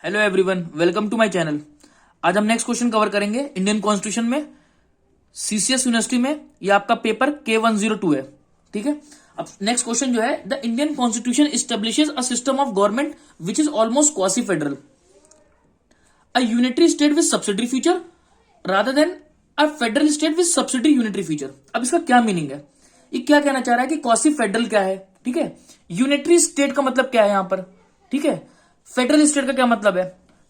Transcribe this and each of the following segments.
Hello everyone, welcome to my channel. आज हम next question cover करेंगे इंडियन कॉन्स्टिट्यूशन में, सीसीएस यूनिवर्सिटी में। ये आपका पेपर K102 है। ठीक है, अब नेक्स्ट क्वेश्चन जो है, the Indian constitution establishes a system of government which is almost quasi federal, a unitary state with subsidiary feature rather than a federal state with subsidiary unitary feature. अब इसका क्या meaning है, ये क्या कहना चाह रहा है कि क्वासी फेडरल क्या है, ठीक है, यूनिटरी स्टेट का मतलब क्या है यहां पर, ठीक है, फेडरल स्टेट का क्या मतलब है।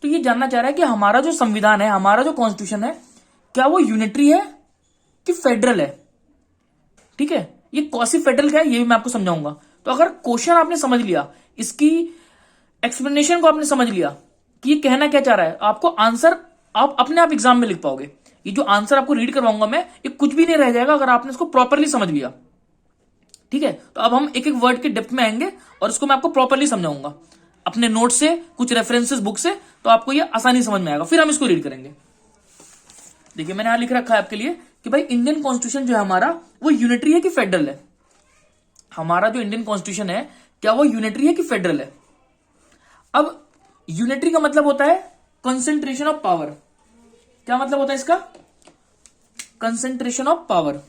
तो ये जानना चाह रहा है कि हमारा जो संविधान है, हमारा जो कॉन्स्टिट्यूशन है, क्या वो यूनिटरी है कि फेडरल है। ठीक है, ये क्वासी फेडरल क्या है ये भी मैं आपको समझाऊंगा। तो अगर क्वेश्चन आपने समझ लिया, इसकी एक्सप्लेनेशन को आपने समझ लिया कि ये कहना क्या चाह रहा है, आपको आंसर आप अपने आप एग्जाम में लिख पाओगे। ये जो आंसर आपको रीड करवाऊंगा मैं, ये कुछ भी नहीं रह जाएगा अगर आपने इसको प्रॉपरली समझ लिया। ठीक है, तो अब हम एक एक वर्ड के डेप्थ में आएंगे और इसको मैं आपको प्रॉपरली समझाऊंगा अपने नोट से, कुछ रेफरेंसेस बुक से, तो आपको ये आसानी समझ में आएगा। फिर हम इसको रीड करेंगे। देखिए, मैंने यहां लिख रखा है आपके लिए कि भाई इंडियन कॉन्स्टिट्यूशन जो है हमारा, वो यूनिटरी है कि फेडरल है। हमारा जो इंडियन कॉन्स्टिट्यूशन है, क्या वो यूनिटरी है कि फेडरल है। अब यूनिटरी का मतलब होता है कंसेंट्रेशन ऑफ पावर। क्या मतलब होता है इसका, कंसेंट्रेशन ऑफ पावर।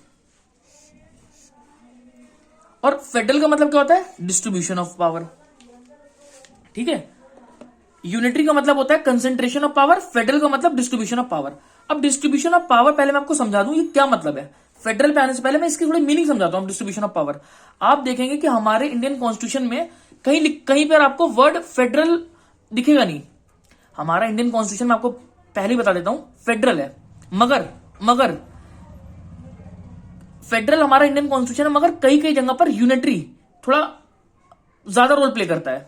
और फेडरल का मतलब क्या होता है, डिस्ट्रीब्यूशन ऑफ पावर। ठीक है, यूनिटरी का मतलब होता है कंसेंट्रेशन ऑफ पावर, फेडरल का मतलब डिस्ट्रीब्यूशन ऑफ पावर। अब डिस्ट्रीब्यूशन ऑफ पावर पहले मैं आपको समझा दूं ये क्या मतलब है। फेडरल पे आने से पहले मैं इसकी थोड़ी मीनिंग समझाता हूं। डिस्ट्रीब्यूशन ऑफ पावर, आप देखेंगे कि हमारे इंडियन कॉन्स्टिट्यूशन में कहीं कहीं पर आपको वर्ड फेडरल दिखेगा नहीं। हमारा इंडियन कॉन्स्टिट्यूशन में, आपको पहले ही बता देता हूं, फेडरल है। मगर फेडरल हमारा इंडियन कॉन्स्टिट्यूशन है, मगर कई कई जगह पर यूनिटरी थोड़ा ज्यादा रोल प्ले करता है।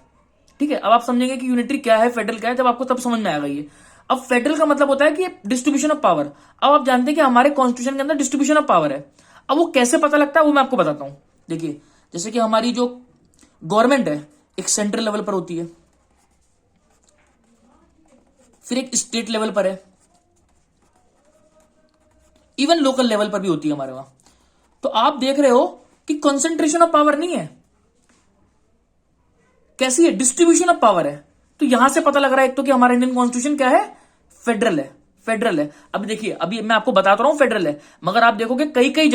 ठीक है, अब आप समझेंगे कि यूनिटरी क्या है, फेडरल क्या है, जब आपको तब समझ में आएगा ये। अब फेडरल का मतलब होता है कि डिस्ट्रीब्यूशन ऑफ पावर। अब आप जानते हैं कि हमारे कॉन्स्टिट्यूशन के अंदर डिस्ट्रीब्यूशन ऑफ पावर है। अब वो कैसे पता लगता है वो मैं आपको बताता हूं। देखिए, जैसे कि हमारी जो गवर्नमेंट है, एक सेंट्रल लेवल पर होती है, फिर एक स्टेट लेवल पर है, इवन लोकल लेवल पर भी होती है हमारे वहां। तो आप देख रहे हो कि कंसंट्रेशन ऑफ पावर नहीं है, कैसी है, डिस्ट्रीब्यूशन ऑफ पावर है। तो यहां से पता लग रहा है एक तो कि हमारा इंडियन कॉन्स्टिट्यूशन क्या है, फेडरल है। फेडरल है। अब देखिए, अभी मैं आपको बताता रहा हूं फेडरल है, मगर आप देखोगे कई कई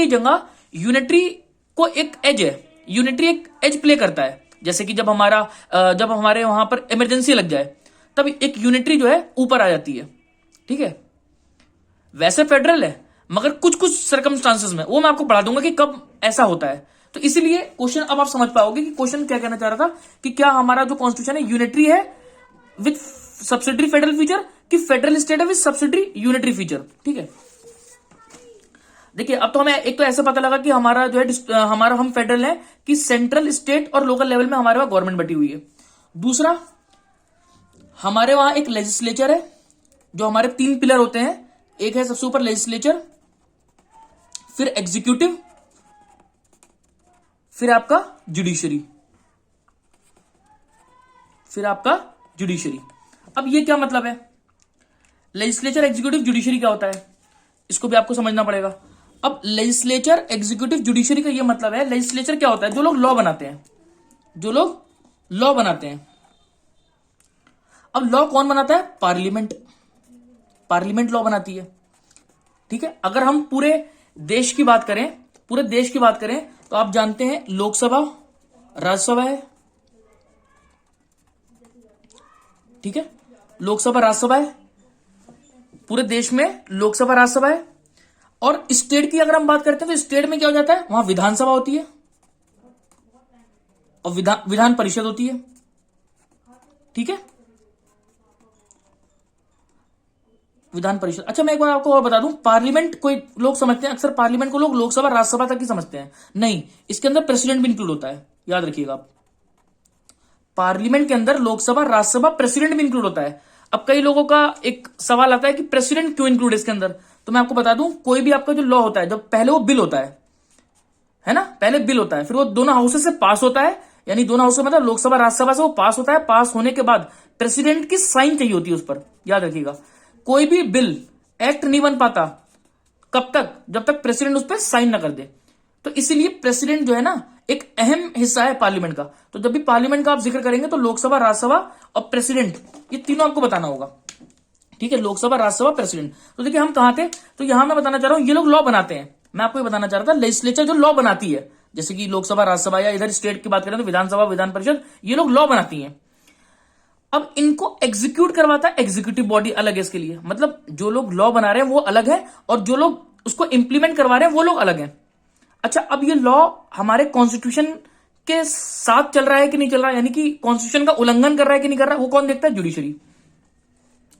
जगह यूनिटरी को एक एज है, यूनिटरी एक एज प्ले करता है। जैसे कि जब हमारे वहां पर इमरजेंसी लग जाए, तब एक यूनिटरी जो है ऊपर आ जाती है। ठीक है, वैसे फेडरल है, मगर कुछ कुछ सर्कमस्टांसेस में, वो मैं आपको पढ़ा दूंगा कि कब ऐसा होता है। तो इसीलिए क्वेश्चन अब आप समझ पाओगे कि क्वेश्चन क्या कहना चाह रहा था, कि क्या हमारा जो कॉन्स्टिट्यूशन है यूनिटरी है विद सब्सिडरी फेडरल फीचर, कि फेडरल स्टेट है विद सब्सिडरी यूनिटरी फीचर। ठीक है, देखिए, अब तो हमें एक तो ऐसे पता लगा कि हमारा जो है हमारा हम फेडरल है कि सेंट्रल, स्टेट और लोकल लेवल में हमारे वहां गवर्नमेंट बटी हुई है। दूसरा, हमारे वहां एक लेजिस्लेचर है, जो हमारे तीन पिलर होते हैं। एक है सबसे ऊपर लेजिस्लेचर, फिर एग्जीक्यूटिव, फिर आपका जुडिशरी, अब ये क्या मतलब है, लेजिस्लेचर, एग्जीक्यूटिव, जुडिशरी क्या होता है, इसको भी आपको समझना पड़ेगा। अब लेजिस्लेचर, एग्जीक्यूटिव, जुडिशरी का ये मतलब है, लेजिस्लेचर क्या होता है, जो लोग लॉ बनाते हैं, अब लॉ कौन बनाता है, पार्लियामेंट लॉ बनाती है। ठीक है, अगर हम पूरे देश की बात करें, तो आप जानते हैं लोकसभा, राज्यसभा है। ठीक है, लोकसभा, राज्यसभा है, पूरे देश में लोकसभा, राज्यसभा है। और स्टेट की अगर हम बात करते हैं, तो स्टेट में क्या हो जाता है, वहां विधानसभा होती है और विधान परिषद होती है। ठीक है, विधान परिषद। अच्छा, मैं एक बार आपको और बता दूं, पार्लियामेंट कोई लोग समझते हैं, अक्सर पार्लियामेंट को लोग लोकसभा, राज्यसभा तक ही समझते हैं। नहीं, इसके अंदर प्रेसिडेंट भी इंक्लूड होता है, याद रखिएगा आप। पार्लियामेंट के अंदर लोकसभा, राज्यसभा, प्रेसिडेंट भी इंक्लूड होता है। अब कई लोगों का एक सवाल आता है कि प्रेसिडेंट क्यों इंक्लूड है इसके अंदर। तो मैं आपको बता दूं, कोई भी आपका जो लॉ होता है, जब पहले वो बिल होता है ना, पहले बिल होता है, फिर वो दोनों हाउसेस से पास होता है, यानी दोनों हाउस मतलब लोकसभा, राज्यसभा से वो पास होता है। पास होने के बाद प्रेसिडेंट की साइन चाहिए होती है उस पर, याद रखिएगा। कोई भी बिल, एक्ट नहीं बन पाता कब तक, जब तक प्रेसिडेंट उस पर साइन ना कर दे। तो इसीलिए प्रेसिडेंट जो है ना, एक अहम हिस्सा है पार्लियामेंट का। तो जब भी पार्लियामेंट का आप जिक्र करेंगे तो लोकसभा, राज्यसभा और प्रेसिडेंट, ये तीनों आपको बताना होगा। ठीक है, लोकसभा, राज्यसभा, प्रेसिडेंट। तो देखिए हम कहां थे, तो यहां मैं बताना चाह रहा हूं ये लोग लॉ बनाते हैं। मैं आपको ये बताना चाह रहा था, लेजिस्लेचर जो लॉ बनाती है, जैसे कि लोकसभा, राज्यसभा, या इधर स्टेट की बात करें तो विधानसभा, विधान परिषद, ये लोग लॉ बनाती हैं। अब इनको एग्जीक्यूट करवाता है एग्जीक्यूटिव बॉडी, अलग है इसके लिए। मतलब जो लोग लॉ बना रहे हैं वो अलग है, और जो लोग उसको इंप्लीमेंट करवा रहे हैं वो लोग अलग हैं। अच्छा, अब ये लॉ हमारे कॉन्स्टिट्यूशन के साथ चल रहा है कि नहीं चल रहा है, यानी कि कॉन्स्टिट्यूशन का उल्लंघन कर रहा है कि नहीं कर रहा है, वो कौन देखता है? जुडिशरी।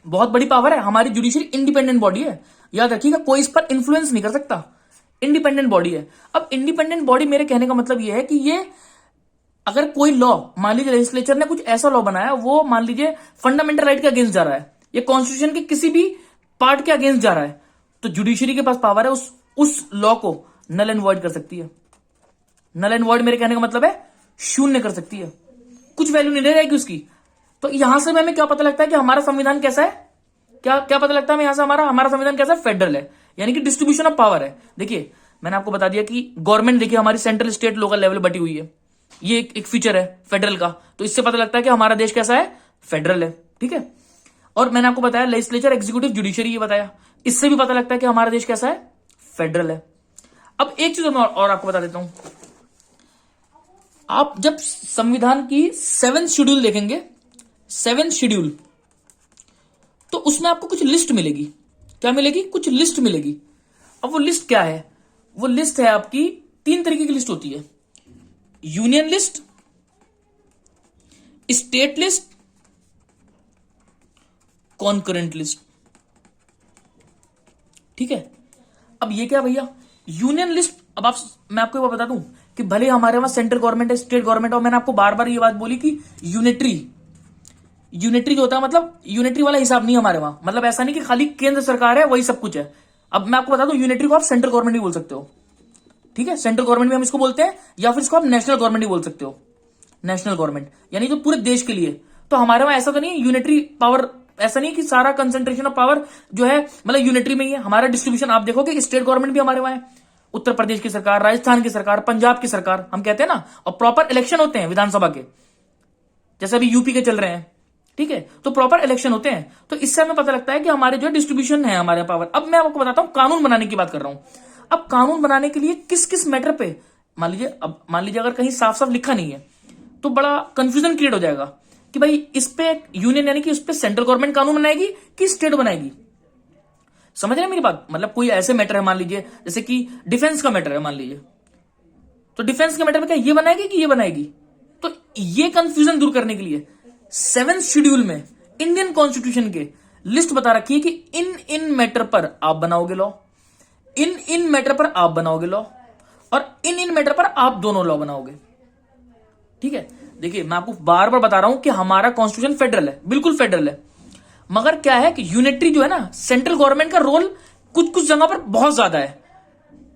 बहुत बड़ी पावर है हमारी जुडिशरी, इंडिपेंडेंट बॉडी है, याद रखिएगा, कोई इस पर इंफ्लुएंस नहीं कर सकता, इंडिपेंडेंट बॉडी है। अब इंडिपेंडेंट बॉडी, मेरे कहने का मतलब यह है कि ये अगर कोई लॉ, मान लीजिए लेजिस्लेचर ने कुछ ऐसा लॉ बनाया, वो मान लीजिए फंडामेंटल राइट के अगेंस्ट जा रहा है, ये कॉन्स्टिट्यूशन के किसी भी पार्ट के अगेंस्ट जा रहा है, तो जुडिशरी के पास पावर है उस लॉ को नल एंड वॉइड कर सकती है। नल एंड वॉइड मेरे कहने का मतलब है शून्य कर सकती है, कुछ वैल्यू नहीं रह जाएगी उसकी। तो यहां से हमें क्या पता लगता है कि हमारा संविधान कैसा है? क्या पता लगता है हमें यहां से? हमारा संविधान कैसा है? फेडरल है, यानी कि डिस्ट्रीब्यूशन ऑफ पावर है। देखिए मैंने आपको बता दिया कि गवर्नमेंट, देखिए हमारी सेंट्रल, स्टेट, लोकल लेवल बटी हुई है, ये एक फीचर है फेडरल का। तो इससे पता लगता है कि हमारा देश कैसा है? फेडरल है। ठीक है, और मैंने आपको बताया लेजिस्लेचर, एग्जीक्यूटिव, जुडिशरी, ये बताया, इससे भी पता लगता है कि हमारा देश कैसा है? फेडरल है। अब एक चीज मैं और आपको बता देता हूं, आप जब संविधान की 7th शेड्यूल देखेंगे, 7th शेड्यूल, तो उसमें आपको कुछ लिस्ट मिलेगी। क्या मिलेगी? कुछ लिस्ट मिलेगी। अब वो लिस्ट क्या है? वो लिस्ट है आपकी, 3 तरीके की लिस्ट होती है, union list, state list, concurrent list. ठीक है, अब ये क्या भैया? Union list. अब मैं आपको ये बता दूं कि भले हमारे वहां सेंट्रल गवर्नमेंट है, स्टेट गवर्नमेंट, और मैंने आपको बार बार ये बात बोली कि यूनिटरी जो होता है, मतलब यूनिटरी वाला हिसाब नहीं हमारे वहां। मतलब ऐसा नहीं कि खाली केंद्र सरकार है वही सब कुछ है। अब मैं आपको बता दूं, यूनिटरी को आप सेंट्रल गवर्नमेंट भी बोल सकते हो। ठीक है, सेंट्रल गवर्नमेंट भी हम इसको बोलते हैं, या फिर इसको आप नेशनल गवर्नमेंट भी बोल सकते हो। नेशनल गवर्नमेंट यानी जो पूरे देश के लिए। तो हमारे वहां ऐसा तो नहीं है यूनिटरी पावर, ऐसा नहीं कि सारा कंसेंट्रेशन ऑफ पावर जो है मतलब यूनिटरी में ही है। हमारा डिस्ट्रीब्यूशन आप देखोगे, स्टेट गवर्नमेंट भी हमारे वहां है, उत्तर प्रदेश की सरकार, राजस्थान की सरकार, पंजाब की सरकार, हम कहते हैं ना। और प्रॉपर इलेक्शन होते हैं विधानसभा के, जैसे अभी यूपी के चल रहे हैं। ठीक है, तो प्रॉपर इलेक्शन होते हैं। तो इससे हमें पता लगता है कि हमारे जो डिस्ट्रीब्यूशन है हमारे पावर। अब मैं आपको बताता हूं, कानून बनाने की बात कर रहा हूं। अब कानून बनाने के लिए किस किस मैटर पे, मान लीजिए अगर कहीं साफ साफ लिखा नहीं है तो बड़ा कंफ्यूजन क्रिएट हो जाएगा कि भाई इस पे यूनियन यानी कि उस पे सेंट्रल गवर्नमेंट कानून बनाएगी कि स्टेट बनाएगी। समझ रहे हैं मेरी बात? मतलब कोई ऐसे मैटर है, मान लीजिए जैसे कि डिफेंस का मैटर है, मान लीजिए, तो डिफेंस के मैटर में क्या ये बनाएगी कि ये बनाएगी? तो ये कंफ्यूजन दूर करने के लिए 7th शेड्यूल में इंडियन कॉन्स्टिट्यूशन के लिस्ट बता रखी है कि इन मैटर पर आप बनाओगे लॉ, इन मैटर पर आप बनाओगे लॉ, और इन मैटर पर आप दोनों लॉ बनाओगे। ठीक है, देखिए मैं आपको बार बार बता रहा हूं कि हमारा कॉन्स्टिट्यूशन फेडरल है, बिल्कुल फेडरल है। मगर क्या है कि यूनिटरी जो है ना, सेंट्रल गवर्नमेंट का रोल कुछ कुछ जगह पर बहुत ज्यादा है,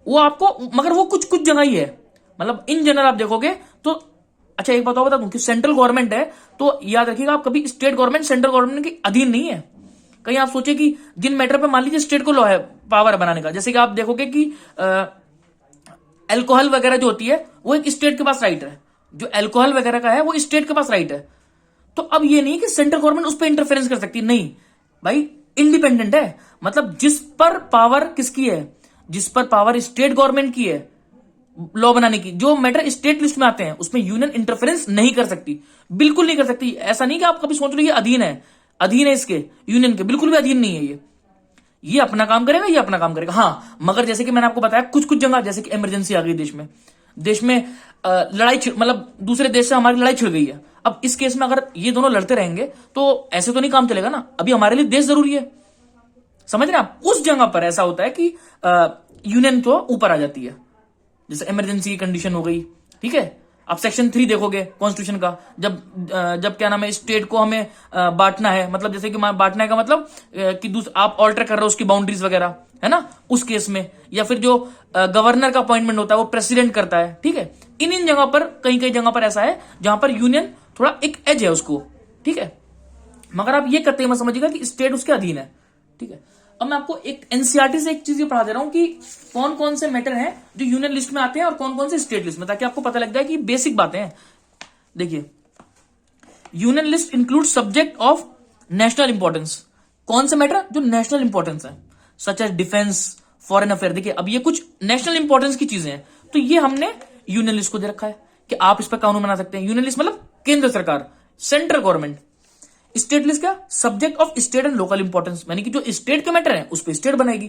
वो आपको, मगर वो कुछ कुछ जगह ही है। मतलब इन जनरल आप देखोगे तो, अच्छा एक बात और बता दूं कि सेंट्रल गवर्नमेंट है तो याद रखिएगा आप, कभी स्टेट गवर्नमेंट सेंट्रल गवर्नमेंट के अधीन नहीं है। कहीं आप सोचे कि जिन मैटर पे मान लीजिए स्टेट को लॉ है, पावर बनाने का, जैसे कि आप देखोगे कि अल्कोहल वगैरह जो होती है वो एक स्टेट के पास राइट है, जो अल्कोहल वगैरह का है वो स्टेट के पास राइट है। तो अब ये नहीं कि सेंट्रल गवर्नमेंट उस पर इंटरफेरेंस कर सकती, नहीं भाई, इंडिपेंडेंट है। मतलब जिस पर पावर किसकी है, जिस पर पावर स्टेट गवर्नमेंट की है लॉ बनाने की, जो मैटर स्टेट लिस्ट में आते हैं उसमें यूनियन इंटरफेरेंस नहीं कर सकती, बिल्कुल नहीं कर सकती। ऐसा नहीं कि आप कभी सोच लो ये अधीन है इसके, यूनियन के, बिल्कुल भी अधीन नहीं है ये अपना काम करेगा, ये अपना काम करेगा। हाँ, मगर जैसे कि मैंने आपको बताया कुछ कुछ जगह, जैसे कि इमरजेंसी आ गई देश में लड़ाई, मतलब दूसरे देश से हमारी लड़ाई छिड़ गई है। अब इस केस में अगर ये दोनों लड़ते रहेंगे तो ऐसे तो नहीं काम चलेगा ना, अभी हमारे लिए देश जरूरी है। समझ रहे हैं आप? उस जगह पर ऐसा होता है कि यूनियन तो ऊपर आ जाती है, जैसे इमरजेंसी की कंडीशन हो गई। ठीक है, आप सेक्शन 3 देखोगे कॉन्स्टिट्यूशन का, जब क्या नाम है, स्टेट को हमें बांटना है, मतलब जैसे कि बांटना का मतलब कि आप ऑल्टर कर रहे हो उसकी बाउंड्रीज वगैरह, है ना, उस केस में, या फिर जो गवर्नर का अपॉइंटमेंट होता है वो प्रेसिडेंट करता है। ठीक है, इन जगह पर, कई जगह पर ऐसा है जहां पर यूनियन थोड़ा एक एज है उसको। ठीक है, मगर आप ये कहते हैं, मैं समझिएगा कि स्टेट उसके अधीन है। ठीक है, अब मैं आपको एक एनसीईआरटी से एक चीज ये पढ़ा दे रहा हूं कि कौन कौन से मैटर हैं जो यूनियन लिस्ट में आते हैं और कौन कौन से स्टेट लिस्ट में, ताकि आपको पता लग जाए कि बेसिक बातें हैं। देखिए, union list include subject of national importance. कौन से मैटर जो नेशनल इंपॉर्टेंस है, such as defence, foreign affair. देखिए, अब ये कुछ नेशनल इंपॉर्टेंस की चीजें हैं, तो ये हमने यूनियन लिस्ट को दे रखा है कि आप इस पर कानून बना सकते हैं। यूनियन लिस्ट मतलब केंद्र सरकार, सेंट्रल गवर्नमेंट। स्टेट लिस्ट क्या, subject of state and local importance, यानी कि जो स्टेट के मैटर है उस पर स्टेट बनाएगी।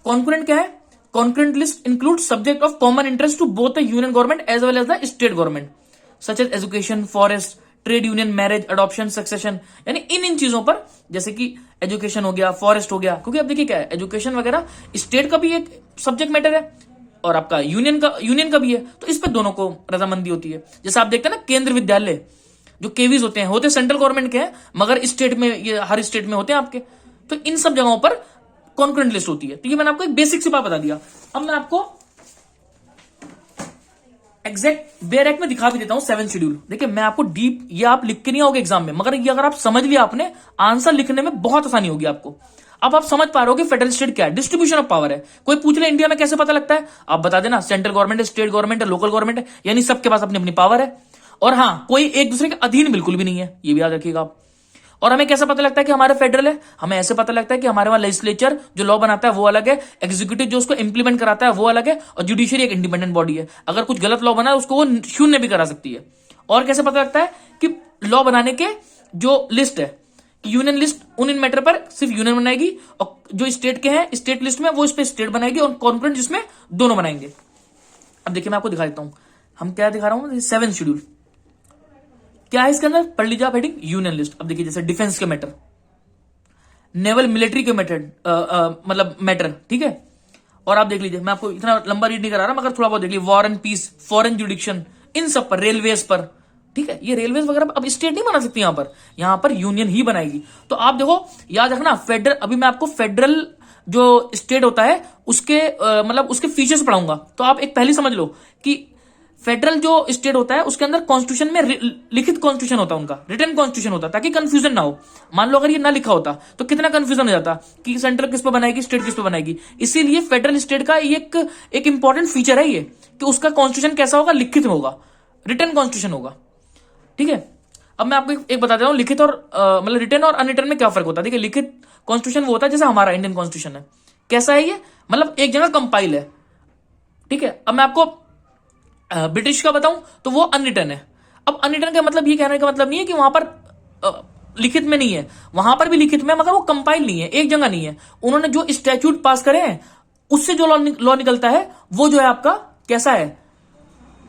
कॉन्करेंट क्या है, concurrent list include subject of common interest to both the union government as well as the state government, such as education, forest, trade union, marriage, adoption, succession. यानी इन चीजों पर, जैसे कि एजुकेशन हो गया, फॉरेस्ट हो गया, क्योंकि अब देखिए क्या है, एजुकेशन वगैरह स्टेट का भी एक सब्जेक्ट मैटर है और आपका यूनियन का भी है, तो इस पर दोनों को रजामंदी होती है। जैसे आप देखते हैं ना, केंद्र विद्यालय जो केवीज होते सेंट्रल गवर्नमेंट के हैं, मगर स्टेट में, ये हर स्टेट में होते हैं आपके, तो इन सब जगहों पर कॉन्करेंट लिस्ट होती है। तो ये मैंने आपको एक बेसिक सी बात बता दिया। अब मैं आपको एग्जैक्ट बेयर एक्ट में दिखा भी देता हूं 7 शेड्यूल। देखिए, मैं आपको डीप, ये आप लिख के नहीं आओगे एग्जाम में, मगर ये अगर आप समझ लिया आपने, आंसर लिखने में बहुत आसानी होगी आपको। अब आप समझ पा रहे हो कि फेडरल स्टेट क्या है, डिस्ट्रीब्यूशन ऑफ पावर है। कोई पूछ ले इंडिया में कैसे पता लगता है, आप बता देना, सेंट्रल गवर्नमेंट है, स्टेट गवर्नमेंट है, लोकल गवर्नमेंट है, यानी सबके पास अपनी अपनी पावर है। और हां, कोई एक दूसरे के अधीन बिल्कुल भी नहीं है, ये भी याद रखिएगा आप। और हमें कैसे पता लगता है कि हमारे फेडरल है, हमें ऐसे पता लगता है कि हमारे वहां लेजिस्लेचर जो लॉ बनाता है वो अलग है, एग्जीक्यूटिव जो उसको इंप्लीमेंट कराता है वो अलग है, और जुडिशियरी एक इंडिपेंडेंट बॉडी है। अगर कुछ गलत लॉ बना है उसको वो शून्य भी करा सकती है। और कैसे पता लगता है कि लॉ बनाने के जो लिस्ट है, यूनियन लिस्ट उन इन मैटर पर सिर्फ यूनियन बनाएगी, और जो स्टेट के हैं स्टेट लिस्ट में वो इस पर स्टेट बनाएगी, और कॉन्करेंट जिसमें दोनों बनाएंगे। अब देखिए, मैं आपको दिखा देता हूं, हम क्या दिखा रहा हूं, 7 शेड्यूल क्या है इसके अंदर, पढ़ लीजिए आप हेडिंग यूनियन लिस्ट। अब देखिए, जैसे डिफेंस के मैटर, नेवल मिलिट्री के मैटर, मतलब मैटर, ठीक है। और आप देख लीजिए, मैं आपको इतना लंबा रीड नहीं करा रहा, मगर थोड़ा बहुत देख लीजिए, war and peace, foreign jurisdiction, इन सब पर, रेलवेज पर, ठीक है। ये रेलवेज वगैरह अब स्टेट नहीं बना सकती, यहां पर यूनियन ही बनाएगी। तो आप देखो, याद रखना, फेडरल, अभी मैं आपको फेडरल जो स्टेट होता है उसके मतलब उसके फीचर्स पढ़ाऊंगा। तो आप एक पहली समझ लो कि फेडरल जो स्टेट होता है उसके अंदर कॉन्स्टिट्यूशन में लिखित कॉन्स्टिट्यूशन होता है, उनका रिटन कॉन्स्टिट्यूशन होता है, ताकि कंफ्यूजन ना हो। मान लो अगर ये ना लिखा होता तो कितना कंफ्यूजन हो जाता कि सेंट्रल किस पे बनाएगी, स्टेट किस पे बनाएगी। इसीलिए फेडरल स्टेट का एक इंपॉर्टेंट फीचर है ये, कि उसका कॉन्स्टिट्यूशन कैसा होगा, लिखित में होगा, रिटन कॉन्स्टिट्यूशन होगा, ठीक है। अब मैं आपको एक बता देता हूं, लिखित और मतलब रिटन और अनरिटन में क्या फर्क होता है। देखिए, लिखित कॉन्स्टिट्यूशन वो होता है जैसे हमारा इंडियन कॉन्स्टिट्यूशन है, कैसा है ये, मतलब एक जगह कंपाइल है, ठीक है। अब मैं आपको ब्रिटिश का बताऊं तो वो अनरिटन है। अब अनरिटन का मतलब, ये कहने का मतलब नहीं है कि वहां पर लिखित में नहीं है, वहां पर भी लिखित में, मगर वो कंपाइल नहीं है, एक जगह नहीं है। उन्होंने जो स्टैट्यूट पास करे हैं उससे जो लॉ निकलता है वो जो है आपका कैसा है,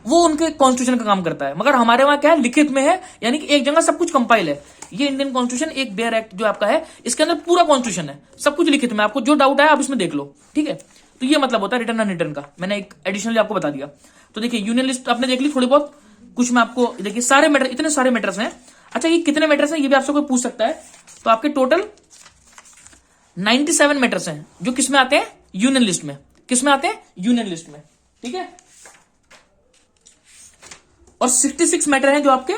वो उनके कॉन्स्टिट्यूशन का काम करता है। मगर हमारे वहां क्या है, लिखित में है, यानी कि एक जगह सब कुछ कंपाइल है। ये इंडियन कॉन्स्टिट्यूशन, एक बेयर एक्ट जो आपका है, इसके अंदर पूरा कॉन्स्टिट्यूशन है, सब कुछ लिखित में। आपको जो डाउट है आप इसमें देख लो, ठीक है। तो ये मतलब होता है रिटर्न अनरिटन का, मैंने एक एडिशनली आपको बता दिया। तो देखिए, यूनियन लिस्ट आपने देख ली थोड़ी बहुत, कुछ मैं आपको देखिए, सारे मैटर, इतने सारे मैटर्स हैं। अच्छा, ये कितने मैटर्स हैं ये भी आपसे कोई पूछ सकता है। तो आपके टोटल 97 मैटर्स हैं जो किसमें आते हैं, यूनियन लिस्ट में। किसमें आते हैं, यूनियन लिस्ट में, ठीक है। और 66 मैटर हैं जो आपके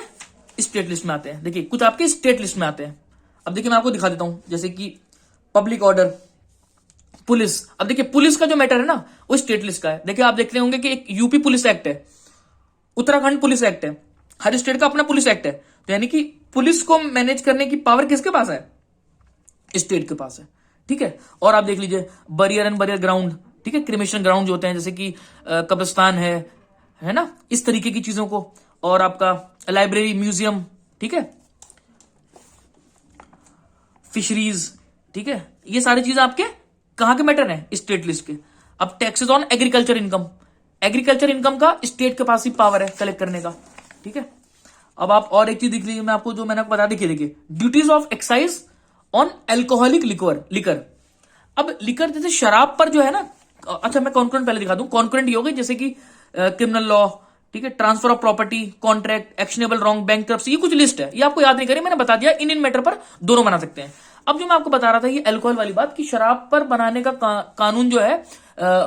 स्टेट लिस्ट में आते हैं। देखिए, कुछ आपके स्टेट लिस्ट में आते हैं। अब देखिए, मैं आपको दिखा देता हूं, जैसे कि पब्लिक ऑर्डर, पुलिस। अब देखिए, पुलिस का जो मैटर है ना वो स्टेट लिस्ट का है। देखिए, आप देख रहे होंगे कि एक यूपी पुलिस एक्ट है, उत्तराखंड पुलिस एक्ट है, हर स्टेट का अपना पुलिस एक्ट है। तो यानी कि पुलिस को मैनेज करने की पावर किसके पास है, स्टेट के पास है, ठीक है। और आप देख लीजिए, बरियर एंड बरियर ग्राउंड, ठीक है, क्रिमेशन ग्राउंड जो होते हैं, जैसे कि कब्रिस्तान है ना, इस तरीके की चीजों को। और आपका लाइब्रेरी, म्यूजियम, ठीक है, फिशरीज, ठीक है, ये सारी चीजें आपके कहां के मैटर हैं, स्टेट लिस्ट के। अब taxes on agriculture income, agriculture income का स्टेट के पास ही पावर है कलेक्ट करने का, ठीक है। अब आप और एक चीज देख लीजिए, मैं आपको जो मैंने आपको बता दी, देखिए, duties of excise on alcoholic liquor. अब लिकर जैसे शराब पर जो है ना, अच्छा मैं कॉन्करेंट पहले दिखा दूं। कॉन्करेंट ये हो गई, जैसे कि क्रिमिनल लॉ, ठीक है, transfer of property, contract, actionable wrong, bankruptcy, ये कुछ लिस्ट है, ये आपको याद नहीं करी, मैंने बता दिया। इन मैटर पर दोनों बना सकते हैं। अब जो मैं आपको बता रहा था, ये अल्कोहल वाली बात, कि शराब पर बनाने का कानून जो है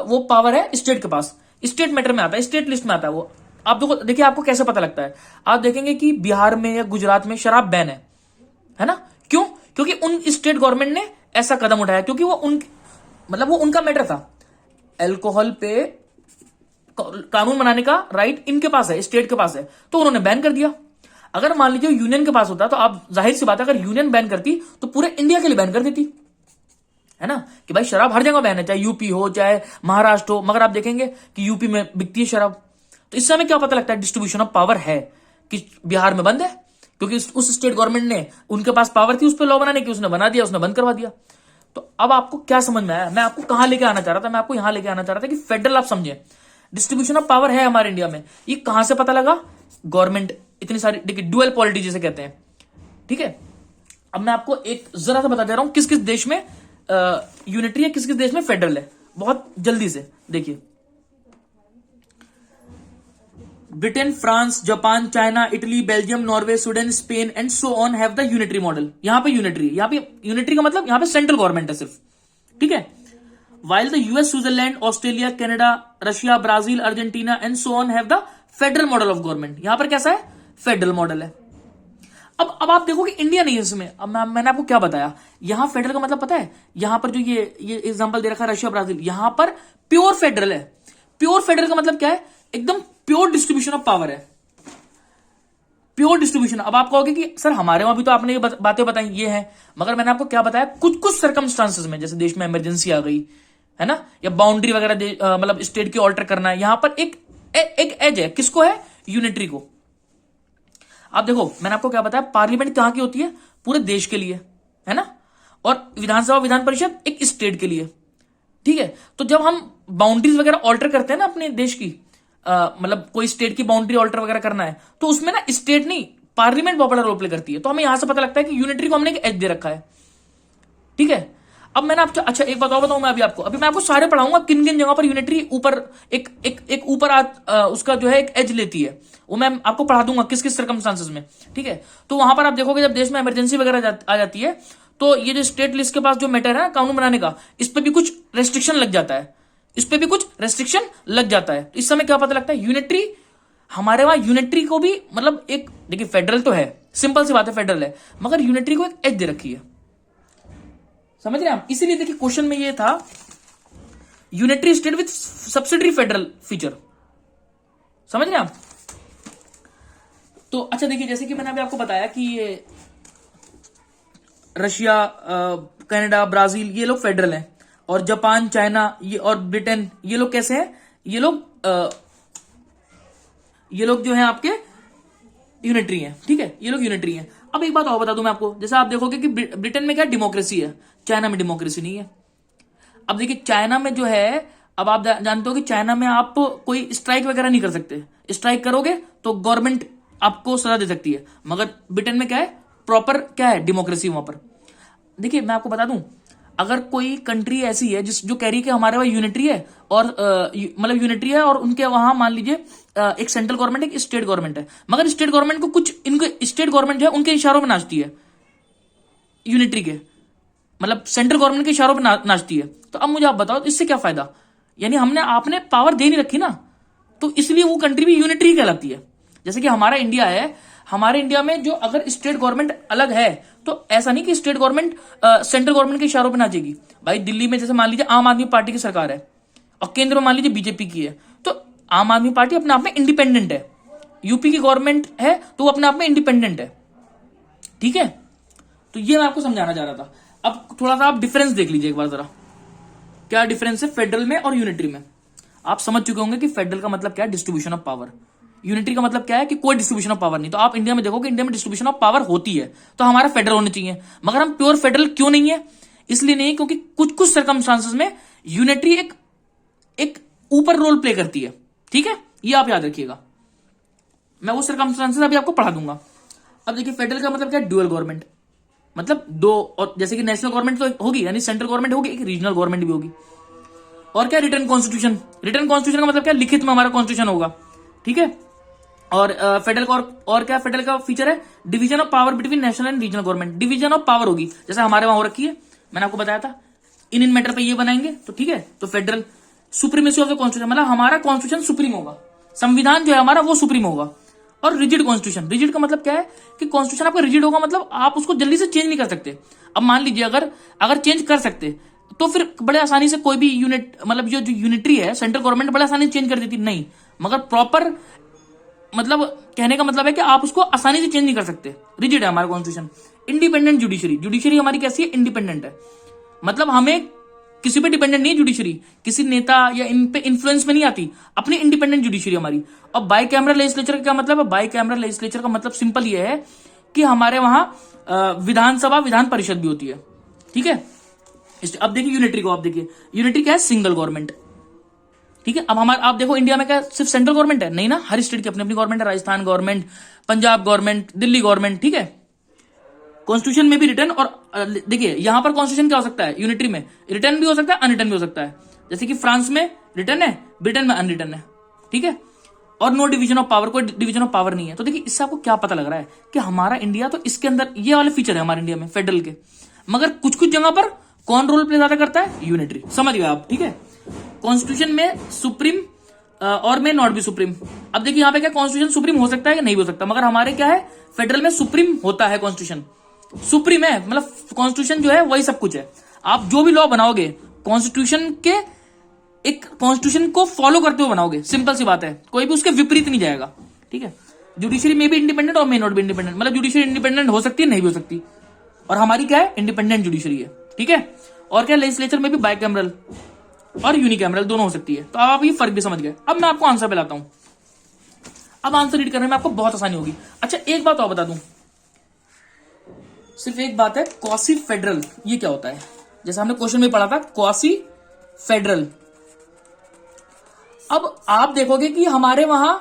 वो पावर है स्टेट के पास, स्टेट मैटर में आता है, स्टेट लिस्ट में आता है वो। आप देखिए, आपको कैसे पता लगता है, आप देखेंगे कि बिहार में या गुजरात में शराब बैन है ना। क्यों, क्योंकि उन स्टेट गवर्नमेंट ने ऐसा कदम उठाया, क्योंकि वो वो उनका मैटर था। अल्कोहल पे कानून बनाने का राइट इनके पास है, स्टेट के पास है, तो उन्होंने बैन कर दिया। अगर मान लीजिए यूनियन के पास होता तो आप जाहिर सी बात है, अगर यूनियन बैन करती तो पूरे इंडिया के लिए बैन कर देती, है ना, कि भाई शराब हर जगह बैन है, चाहे यूपी हो चाहे महाराष्ट्र हो। मगर आप देखेंगे कि यूपी में बिकती है शराब। तो इससे हमें क्या पता लगता है, डिस्ट्रीब्यूशन ऑफ पावर है कि बिहार में बंद है, क्योंकि उस स्टेट गवर्नमेंट ने, उनके पास पावर थी उस पर लॉ बनाने की, उसने बना दिया, उसने बंद करवा दिया। तो अब आपको क्या समझ में आया, मैं आपको कहां लेके आना चाह रहा था, मैं आपको यहां लेके आना चाह रहा था कि फेडरल आप समझे, डिस्ट्रीब्यूशन ऑफ पावर है हमारे इंडिया में। ये कहां से पता लगा, गवर्नमेंट इतनी सारी, देखिए डुअल पॉलिटी जिसे कहते हैं, ठीक है। अब मैं आपको एक जरा सा बता दे रहा हूं किस किस देश में यूनिटरी है, किस किस देश में फेडरल है, बहुत जल्दी से देखिए। Britain, France, Japan, China, Italy, Belgium, Norway, Sweden, Spain and so on have the unitary model. यहां पे यूनिटरी का मतलब यहां पे सेंट्रल गवर्नमेंट है सिर्फ, ठीक है। While the US, Switzerland, Australia, Canada, Russia, Brazil, Argentina and so on have the federal model of government. यहां पर कैसा है, फेडरल मॉडल है। अब आप देखो कि इंडिया नहीं है इसमें। अब मैंने आपको क्या बताया, यहां फेडरल का मतलब पता है, यहां पर जो ये एग्जांपल दे रखा है रशिया, ब्राजील, यहां पर प्योर फेडरल है। प्योर फेडरल का मतलब क्या है, एकदम प्योर डिस्ट्रीब्यूशन ऑफ पावर है, प्योर डिस्ट्रीब्यूशन। अब आप कहोगे कि सर हमारे वहां भी तो आपने ये बातें बताई, ये है, मगर मैंने आपको क्या बताया, कुछ कुछ सर्कमस्टांसेस में, जैसे देश में इमरजेंसी आ गई है ना, या बाउंड्री वगैरह मतलब स्टेट की ऑल्टर करना है, यहां पर एक एज है, किसको है, यूनिटरी को। आप देखो मैंने आपको क्या बताया, पार्लियामेंट कहां की होती है, पूरे देश के लिए, है ना, और विधानसभा विधान परिषद एक स्टेट के लिए, ठीक है। तो जब हम बाउंड्रीज वगैरह ऑल्टर करते हैं ना अपने देश की, मतलब कोई स्टेट की बाउंड्री ऑल्टर वगैरह करना है, तो उसमें ना स्टेट नहीं, पार्लियामेंट बड़ा रोल प्ले करती है। तो हमें यहां से पता लगता है कि यूनिटरी को हमने एक एज दे रखा है, ठीक है। अब मैंने आपको अच्छा एक बताऊं मैं अभी मैं आपको सारे पढ़ाऊंगा किन किन जगह पर यूनिटरी ऊपर एक ऊपर उसका जो है एक एज लेती है, वो मैं आपको पढ़ा दूंगा किस किस सर्कमस्टांसेस में, ठीक है। तो वहां पर आप देखोगे जब देश में इमरजेंसी वगैरह आ जाती है, तो ये जो स्टेट लिस्ट के पास जो मैटर है ना कानून बनाने का, इस पर भी कुछ रेस्ट्रिक्शन लग जाता है, तो इस समय क्या पता लगता है, यूनिटरी, हमारे वहां यूनिटरी को भी मतलब एक, देखिए फेडरल तो है, सिंपल सी बात है फेडरल है, मगर यूनिटरी को एक एज दे रखी है, समझ रहे हैं आप। इसीलिए देखिए क्वेश्चन में ये था, unitary state with subsidiary federal feature, समझ रहे हैं आप। तो अच्छा देखिए, जैसे कि मैंने अभी आपको बताया कि ये रशिया, कनाडा, ब्राजील, ये लोग फेडरल हैं, और जापान, चाइना, ये और ब्रिटेन, ये लोग कैसे हैं, ये लोग जो हैं आपके यूनिटरी हैं, ठीक है, ये लोग यूनिटरी हैं। अब एक बात और बता दूं मैं आपको, जैसे आप देखोगे कि ब्रिटेन में क्या डेमोक्रेसी है, चाइना में डेमोक्रेसी नहीं है। अब देखिए चाइना में जो है, अब आप जानते हो कि चाइना में आप कोई स्ट्राइक वगैरह नहीं कर सकते, स्ट्राइक करोगे तो गवर्नमेंट आपको सजा दे सकती है, मगर ब्रिटेन में क्या है, प्रॉपर क्या है, डेमोक्रेसी वहां पर। देखिए मैं आपको बता दूं, अगर कोई कंट्री ऐसी है जो कह रही है कि हमारे वहां यूनिटरी है, और मतलब यूनिटरी है, और उनके वहां मान लीजिए एक सेंट्रल गवर्नमेंट है, एक स्टेट गवर्नमेंट है, मगर स्टेट गवर्नमेंट को कुछ, इनके स्टेट गवर्नमेंट जो है उनके इशारों में नाचती है, यूनिटरी के मतलब सेंट्रल गवर्नमेंट के इशारों पर नाचती है। तो अब मुझे आप बताओ इससे क्या फायदा, यानी आपने पावर दे नहीं रखी ना, तो इसलिए वो कंट्री भी यूनिटरी कहलाती है। जैसे कि हमारा इंडिया है, हमारे इंडिया में जो अगर स्टेट गवर्नमेंट अलग है, तो ऐसा नहीं कि स्टेट गवर्नमेंट सेंट्रल गवर्नमेंट के इशारों पर नाचेगी। भाई दिल्ली में जैसे मान लीजिए आम आदमी पार्टी की सरकार है, और केंद्र में मान लीजिए बीजेपी की है, तो आम आदमी पार्टी अपने आप में इंडिपेंडेंट है, यूपी की गवर्नमेंट है तो वो अपने आप में इंडिपेंडेंट है, ठीक है। तो ये मैं आपको समझाना चाह रहा था। अब थोड़ा सा आप डिफरेंस देख लीजिए एक बार जरा, क्या डिफरेंस है फेडरल में और यूनिटरी में। आप समझ चुके होंगे कि फेडरल का मतलब क्या है, डिस्ट्रीब्यूशन ऑफ पावर, यूनिटरी का मतलब क्या है कि कोई डिस्ट्रीब्यूशन ऑफ पावर नहीं। तो आप इंडिया में देखोगे, इंडिया में डिस्ट्रीब्यूशन ऑफ पावर होती है, तो हमारा फेडरल होना चाहिए, मगर हम प्योर फेडरल क्यों नहीं है, इसलिए नहीं, क्योंकि कुछ कुछ सर्कमस्टांसेस में यूनिटरी एक ऊपर रोल प्ले करती है, ठीक है, ये आप याद रखिएगा। मैं वो सर्कमस्टांसेस अभी आपको पढ़ा दूंगा। अब देखिए फेडरल का मतलब क्या है, ड्यूअल गवर्नमेंट, मतलब दो, और जैसे कि नेशनल गवर्नमेंट तो होगी, यानी सेंट्रल गवर्नमेंट होगी, एक रीजनल गवर्नमेंट भी होगी। और क्या, रिटर्न कॉन्स्टिट्यूशन, रिटर्न कॉन्स्टिट्यूशन का मतलब क्या, लिखित में हमारा कॉन्स्टिट्यूशन होगा, ठीक है। और फेडरल का और क्या फेडरल का फीचर है, division of power between national and regional government, division of power होगी, जैसे हमारे वहां हो रखी है, मैंने आपको बताया था, इन मैटर पे ये बनाएंगे तो ठीक है। तो federal supremacy of the constitution, मतलब हमारा कॉन्स्टिट्यूशन सुप्रीम होगा, संविधान जो है हमारा वो सुप्रीम होगा, और रिजिड कॉन्स्टिट्यूशन। रिजिड का मतलब क्या है कि कॉन्स्टिट्यूशन आपका रिजिड होगा, मतलब आप उसको जल्दी से चेंज नहीं कर सकते। अब मान लीजिए अगर चेंज कर सकते तो फिर बड़े आसानी से कोई भी यूनिट, मतलब जो यूनिटरी है सेंट्रल गवर्नमेंट बड़े आसानी से चेंज कर देती, नहीं, मगर प्रॉपर मतलब कहने का मतलब है कि आप उसको आसानी से चेंज नहीं कर सकते, रिजिड है हमारा कॉन्स्टिट्यूशन। इंडिपेंडेंट जुडिशरी, जुडिशरी हमारी कैसी है, इंडिपेंडेंट है, मतलब हमें किसी पे डिपेंडेंट नहीं है जुडिशरी, किसी नेता या इन पे इन्फ्लुएंस में नहीं आती, अपनी इंडिपेंडेंट जुडिशरी हमारी। और बाई कैमरा लेजिस्लेचर का क्या मतलब है, बाई कैमरा लेजिस्लेचर का मतलब सिंपल ये है कि हमारे वहां विधानसभा विधान परिषद भी होती है, ठीक है। अब देखिए यूनिटरी को, आप देखिए यूनिटरी क्या है, सिंगल गवर्नमेंट, ठीक है। अब हमारे आप देखो इंडिया में क्या सिर्फ सेंट्रल गवर्नमेंट है, नहीं ना, हर स्टेट की अपनी अपनी गवर्नमेंट है, Rajasthan government, Punjab government, Delhi government, ठीक है। कॉन्स्टिट्यूशन में भी रिटर्न, और देखिए यहां पर कॉन्स्टिट्यूशन क्या हो सकता है, यूनिटरी में रिटर्न भी हो सकता है, अनरिटर्न भी हो सकता है, जैसे कि फ्रांस में रिटर्न है, ब्रिटेन में अनरिटर्न है, ठीक है। और नो डिवीजन ऑफ पावर, कोई डिवीजन ऑफ पावर नहीं है। तो देखिए इससे आपको क्या पता लग रहा है कि हमारा इंडिया तो इसके अंदर ये वाले फीचर है हमारे इंडिया में फेडरल के, मगर कुछ कुछ जगह पर कौन रोल प्ले ज्यादा करता है, यूनिटरी, समझ गए आप, ठीक है। कॉन्स्टिट्यूशन में सुप्रीम और में नॉट बी सुप्रीम। अब देखिए यहाँ पे क्या कॉन्स्टिट्यूशन सुप्रीम हो सकता है या नहीं हो सकता, मगर हमारे क्या है फेडरल में सुप्रीम होता है, कॉन्स्टिट्यूशन सुप्रीम है, मतलब कॉन्स्टिट्यूशन जो है वही सब कुछ है। आप जो भी लॉ बनाओगे कॉन्स्टिट्यूशन के, एक कॉन्स्टिट्यूशन को फॉलो करते हुए बनाओगे, सिंपल सी बात है, कोई भी उसके विपरीत नहीं जाएगा, ठीक है। जुडिशरी में भी इंडिपेंडेंट और मे नॉट भी इंडिपेंडेंट, मतलब जुडिशरी इंडिपेंडेंट हो सकती है, नहीं भी हो सकती, और हमारी क्या है इंडिपेंडेंट जुडिशरी है, ठीक है। और क्या लेजिस्लेचर में भी बाइकैमरल और यूनिकैमरल दोनों हो सकती है। तो आप ये फर्क भी समझ गए। अब मैं आपको आंसर पे लाता हूं, अब आंसर रीड करने में आपको बहुत आसानी होगी। अच्छा एक बात और बता दूं, सिर्फ एक बात है, क्वासी फेडरल ये क्या होता है, जैसे हमने क्वेश्चन में पढ़ा था क्वासी फेडरल। अब आप देखोगे कि हमारे वहां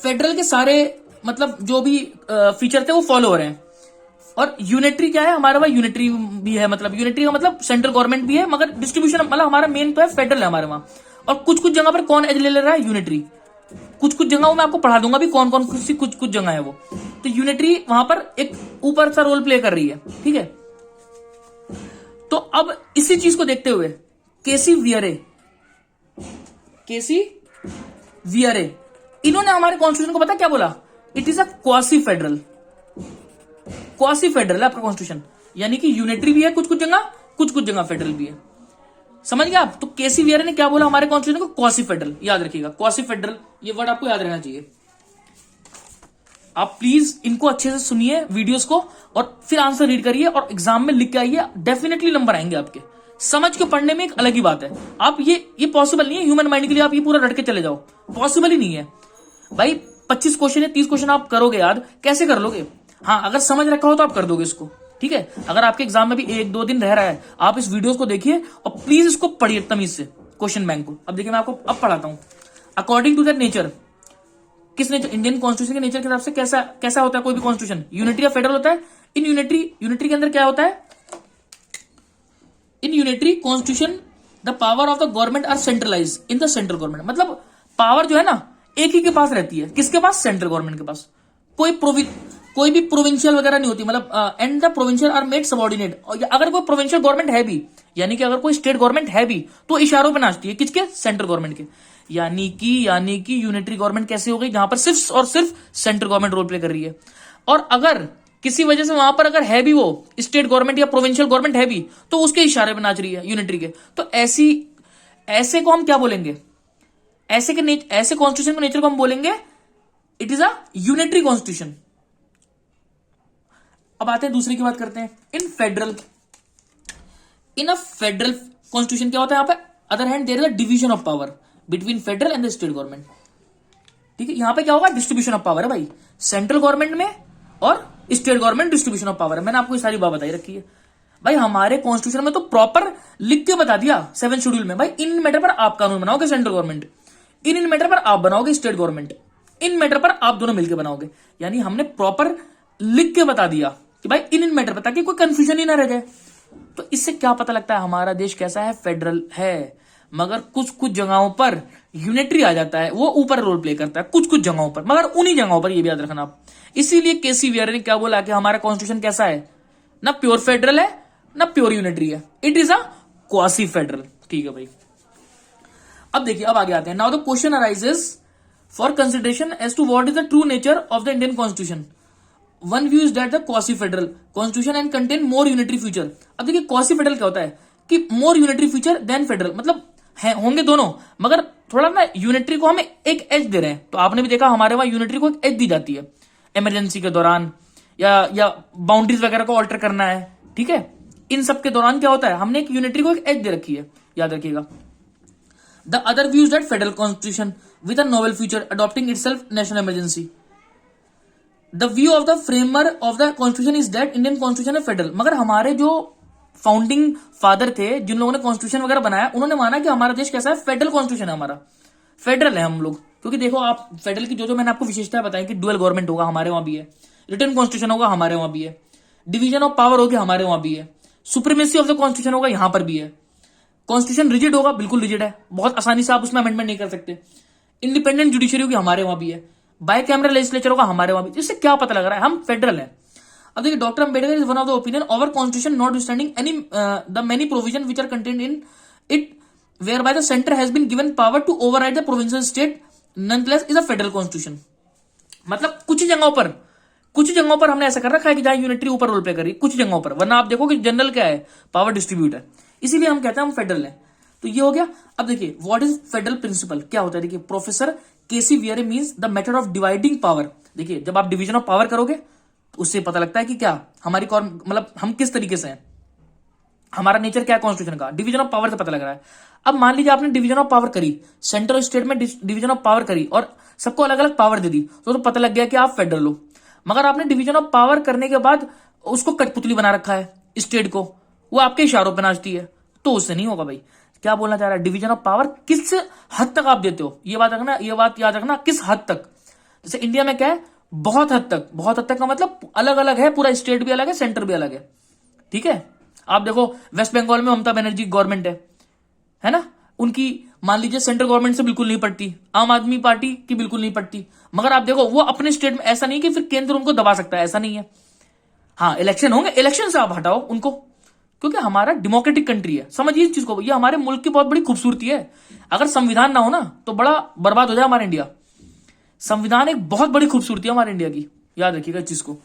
फेडरल के सारे मतलब जो भी फीचर थे वो फॉलो हो रहे हैं, और यूनिटरी क्या है हमारे वहां, यूनिटरी भी है, मतलब यूनिटरी का मतलब सेंट्रल गवर्नमेंट भी है, मगर डिस्ट्रीब्यूशन मतलब हमारा मेन तो है फेडरल है हमारे वहां। और कुछ कुछ जगह पर कौन एज ले रहा है, यूनिटरी, कुछ कुछ जगह मैं आपको पढ़ा दूंगा भी कौन कौन सी कुछ कुछ जगह है वो। तो यूनिटरी वहां पर एक ऊपर सा रोल प्ले कर रही है, ठीक है। तो अब इसी चीज को देखते हुए केसी वियरे इन्होंने हमारे कॉन्स्टिट्यूशन को पता क्या बोला, it is a quasi federal, quasi federal है आपका कॉन्स्टिट्यूशन, यानी कि यूनिटरी भी है कुछ कुछ जगह फेडरल भी है, समझ गए आप। तो केसी वियरे ने क्या बोला हमारे कॉन्स्टिट्यूशन को, क्वासी फेडरल, याद रखिएगा क्वासी फेडरल, ये वर्ड आपको याद रहना चाहिए। आप प्लीज इनको अच्छे से सुनिए वीडियोस को, और फिर आंसर रीड करिए और एग्जाम में लिख के आइए, डेफिनेटली नंबर आएंगे आपके। समझ के पढ़ने में एक अलग ही बात है, आप ये पॉसिबल नहीं है ह्यूमन माइंड के लिए आप ये पूरा रट के चले जाओ, पॉसिबल ही नहीं है भाई। 25 क्वेश्चन है, 30 क्वेश्चन आप करोगे याद, कैसे कर लोगे। हाँ अगर समझ रखा हो तो आप कर दोगे इसको, ठीक है। अगर आपके एग्जाम में भी 1-2 दिन रह रहा है, आप इस वीडियोस को देखिए और प्लीज इसको पढ़िए तमीज से, क्वेश्चन बैंक को। अब देखिए मैं आपको अब पढ़ाता हूं, अकॉर्डिंग टू दैट नेचर, किस नेचर, इंडियन कॉन्स्टिट्यूशन के नेचर के हिसाब से कैसा होता है कोई भी कॉन्स्टिट्यूशन, यूनिटरी या फेडरल होता है। इन यूनिटरी के अंदर क्या होता है, in unitary constitution the power of the government are centralise in the central government, मतलब पावर जो है ना एक ही के पास रहती है, किसके पास, सेंट्रल गवर्नमेंट के पास। कोई भी प्रोविंशियल वगैरह नहीं होती, मतलब and the provincial are made subordinate. अगर कोई प्रोविंशियल गवर्नमेंट है भी, यानी कि अगर कोई स्टेट गवर्नमेंट है भी, तो इशारों पे नाचती है, किसके, सेंट्रल गवर्नमेंट के। यानी कि यूनिटरी गवर्नमेंट कैसे हो गई, जहां पर सिर्फ और सिर्फ सेंट्रल गवर्नमेंट रोल प्ले कर रही है। और अगर किसी वजह से वहां पर अगर है भी वो स्टेट गवर्नमेंट या प्रोविंशियल गवर्नमेंट है भी, तो उसके इशारे पे नाच रही है यूनिटरी के। तो ऐसे को हम क्या बोलेंगे, ऐसे कॉन्स्टिट्यूशन के नेचर को हम बोलेंगे it is a unitary constitution. अब आते हैं दूसरे की बात करते हैं, इन अ फेडरल कॉन्स्टिट्यूशन क्या होता है यहाँ पे, other hand there is a division of power between federal and the state government, ठीक है। यहां पे क्या होगा, डिस्ट्रीब्यूशन ऑफ पावर है भाई, सेंट्रल गवर्नमेंट में और state government distribution of power है। मैंने आपको ये सारी बात बताई रखी है भाई, हमारे कॉन्स्टिट्यूशन में तो प्रॉपर लिख के बता दिया 7 शेड्यूल में, भाई इन मैटर पर आप कानून बनाओगे सेंट्रल गवर्नमेंट, इन मैटर पर आप बनाओगे स्टेट गवर्नमेंट, इन मैटर पर आप दोनों मिलकर बनाओगे। यानी हमने प्रॉपर लिख के बता दिया कि भाई इन मैटर पर, ताकि कोई कंफ्यूजन ही ना रह जाए। तो इससे क्या पता लगता है हमारा देश कैसा है, फेडरल है, मगर कुछ कुछ जगहों पर यूनिटरी आ जाता है, वो ऊपर रोल प्ले करता है कुछ कुछ जगहों पर, मगर उन्हीं जगहों पर, ये भी याद रखना आप। इसीलिए केसी वियरे ने क्या बोला कि हमारा कॉन्स्टिट्यूशन कैसा है, ना प्योर फेडरल है ना प्योर यूनिटरी है, it is a quasi federal, ठीक है भाई। अब देखिए अब आगे आते हैं, now the question arises for consideration as to what is the true nature of the Indian constitution, one view is that the quasi federal constitution and contain more unitary feature. अब देखिए क्वासी फेडरल क्या होता है कि more unitary feature than federal, मतलब होंगे दोनों मगर थोड़ा ना यूनिटरी को हमें एक एज दे रहे हैं। तो आपने भी देखा हमारे वहां यूनिटरी को एक एज दी जाती है इमरजेंसी के दौरान या बाउंड्रीज वगैरह को ऑल्टर करना है, ठीक है, इन सब के दौरान क्या होता है हमने एक यूनिटरी को एक एज दे रखी है, याद रखिएगा। The other views that federal constitution with a novel feature adopting itself national emergency. The view of the framer of the constitution is that Indian constitution है फेडरल। मगर हमारे जो फाउंडिंग फादर थे, जिन लोगों ने कॉन्स्टिट्यूशन वगैरह बनाया, उन्होंने माना कि हमारा देश कैसा है, फेडरल कॉन्स्टिट्यूशन है हमारा, फेडरल है हम लोग। क्योंकि देखो आप फेडरल की जो मैंने आपको विशेषता बताई कि डुअल गवर्नमेंट होगा, हमारे वहां भी है, रिटर्न कॉन्स्टिट्यूशन होगा, हमारे वहां भी है, डिवीजन ऑफ पावर होगी, हमारे वहां भी है, सुप्रीमेसी ऑफ द कॉन्स्टिट्यूशन होगा, यहां पर भी है, कॉन्स्टिट्यूशन रिजिड होगा, बिल्कुल रिजिड है, बहुत आसानी से आप उसमें अमेंडमेंट नहीं कर सकते, इंडिपेंडेंट जुडिशरी होगी, हमारे वहां भी है, बाय कैमरा लेजिस्लेचर होगा, हमारे वहां भी। इससे क्या पता लग रहा है हम फेडरल है। अब देखिए doctor Ambedkar is one of the opinion our constitution not standing any the many provision which are contained in it whereby the centre has been given power to override the provincial state nonetheless is a federal constitution. मतलब कुछ जगहों पर हमने ऐसा कर रखा है कि जहां यूनिटरी ऊपर रोल प्ले करी, कुछ जगहों पर, वरना आप देखो कि जनरल क्या है, पावर डिस्ट्रीब्यूट है, इसीलिए हम कहते हैं हम फेडरल है। तो ये हो गया। अब देखिए व्हाट इज फेडरल प्रिंसिपल, क्या होता है, देखिए professor K C Wheare means the method of dividing power. देखिए जब आप डिवीजन ऑफ पावर करोगे तो उससे पता लगता है कि क्या हमारी मतलब हम किस तरीके से हैं, हमारा नेचर क्या है कॉन्स्टिट्यूशन का, डिवीजन ऑफ पावर से पता लग रहा है। अब मान लीजिए आपने डिवीजन ऑफ पावर करी, सेंट्रल स्टेट में डिवीजन ऑफ पावर करी और सबको अलग अलग पावर दे दी, तो पता लग गया कि आप फेडरल हो। मगर आपने डिवीजन ऑफ पावर करने के बाद उसको कठपुतली बना रखा है स्टेट को, वो आपके इशारों पर नाचती है, तो उससे नहीं होगा भाई। क्या बोलना चाह रहा है, डिवीजन ऑफ पावर किस हद तक आप देते हो, ये बात याद रखना, किस हद तक। जैसे इंडिया में क्या है, बहुत हद तक का मतलब अलग अलग है, पूरा स्टेट भी अलग है, सेंटर भी अलग है, ठीक है। आप देखो वेस्ट बंगाल में ममता बनर्जी गवर्नमेंट है ना, उनकी मान लीजिए सेंट्रल गवर्नमेंट से बिल्कुल नहीं पड़ती, आम आदमी पार्टी की बिल्कुल नहीं पड़ती, मगर आप देखो वो अपने स्टेट में, ऐसा नहीं कि फिर केंद्र उनको दबा सकता है, ऐसा नहीं है। हाँ इलेक्शन होंगे, इलेक्शन से आप हटाओ उनको, क्योंकि हमारा डेमोक्रेटिक कंट्री है, समझिए इस चीज को, ये हमारे मुल्क की बहुत बड़ी खूबसूरती है। अगर संविधान ना हो ना तो बड़ा बर्बाद हो जाए हमारा इंडिया। संविधान एक बहुत बड़ी खूबसूरती है हमारे इंडिया की, याद रखिएगा इस चीज को।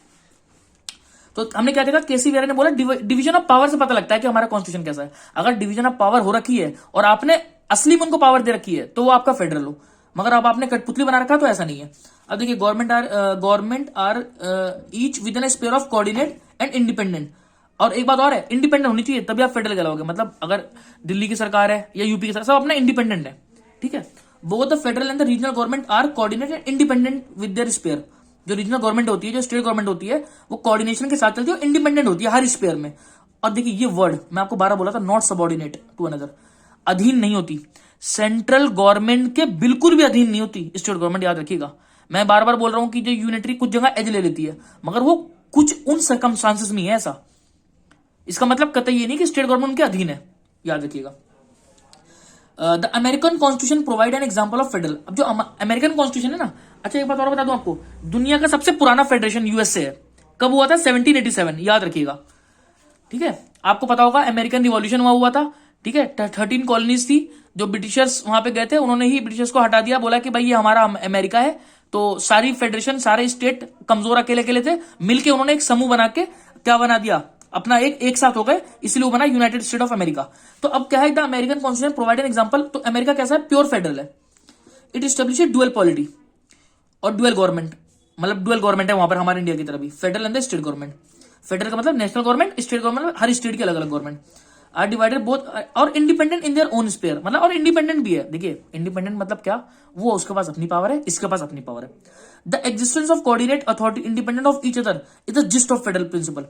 तो हमने क्या देखा, केसी वियरे ने बोला डिवीजन ऑफ पावर से पता लगता है कि हमारा कॉन्स्टिट्यूशन कैसा है। अगर डिवीजन ऑफ पावर हो रखी है और आपने असली में उनको पावर दे रखी है तो वो आपका फेडरल हो, मगर अब आपने कठपुतली बना रखा तो ऐसा नहीं है। अब देखिए government are each within sphere of coordinate and independent. और एक बात और है, इंडिपेंडेंट होनी चाहिए तभी आप फेडरल कहलाओगे। मतलब अगर दिल्ली की सरकार है या यूपी की सरकार, सब अपना इंडिपेंडेंट है, ठीक है। Both the federal and the regional government are coordinated and independent with their sphere. जो रीजनल गवर्नमेंट होती है, जो स्टेट गवर्नमेंट होती है, वो कोऑर्डिनेशन के साथ चलती है और इंडिपेंडेंट होती है हर स्पेयर में। और देखिए ये वर्ड मैं आपको 12 बोला था, नॉट सबऑर्डिनेट टू अनदर, अधीन नहीं होती, सेंट्रल गवर्नमेंट के बिल्कुल भी अधीन नहीं होती स्टेट गवर्नमेंट, याद रखिएगा। मैं बार बार बोल रहा हूं कि जो यूनिटरी कुछ जगह एज ले लेती है, मगर वो कुछ उन सर्कमस्टांसेस में है ऐसा, इसका मतलब कतई ये नहीं कि स्टेट गवर्नमेंट के अधीन है, याद रखिएगा। The American constitution provide an example of federal. अब जो अमेरिकन कॉन्स्टिट्यूशन है ना, अच्छा एक बात और बता दूं आपको, दुनिया का सबसे पुराना फेडरेशन यूएसए है। कब हुआ था, 1787, याद रखिएगा, ठीक है। आपको पता होगा अमेरिकन रिवॉल्यूशन वहां हुआ था, ठीक है। 13 कॉलोनीज थी, जो ब्रिटिशर्स वहां पे गए थे, उन्होंने ही ब्रिटिशर्स को हटा दिया, बोला कि भाई ये हमारा अमेरिका है। तो सारी फेडरेशन, सारे स्टेट कमजोर अकेले अकेले थे, मिलके उन्होंने एक समूह बना के क्या बना दिया, अपना एक साथ हो गए, इसलिए वो बना यूनाइटेड स्टेट ऑफ अमेरिका। तो अब क्या है, the American constitution provide an example. तो अमेरिका कैसा है, प्योर फेडरल है। इट इस्टेब्लिश डुअल पॉलिटी और डुअल गवर्नमेंट, मतलब डुअल गवर्नमेंट है वहां पर, हमारे इंडिया की तरह भी federal and state government. Federal का मतलब नेशनल गवर्नमेंट, स्टेट गवर्नमेंट हर स्टेट की अलग अलग गवर्नमेंट आर डिवाइडेड बोथ और independent in their own sphere, मतलब और इंडिपेंडेंट भी है। देखिए इंडिपेंडेंट मतलब क्या, वो उसके पास अपनी पावर है, इसके पास अपनी पावर है। The existence of coordinate authority independent of each other is the gist of federal principle.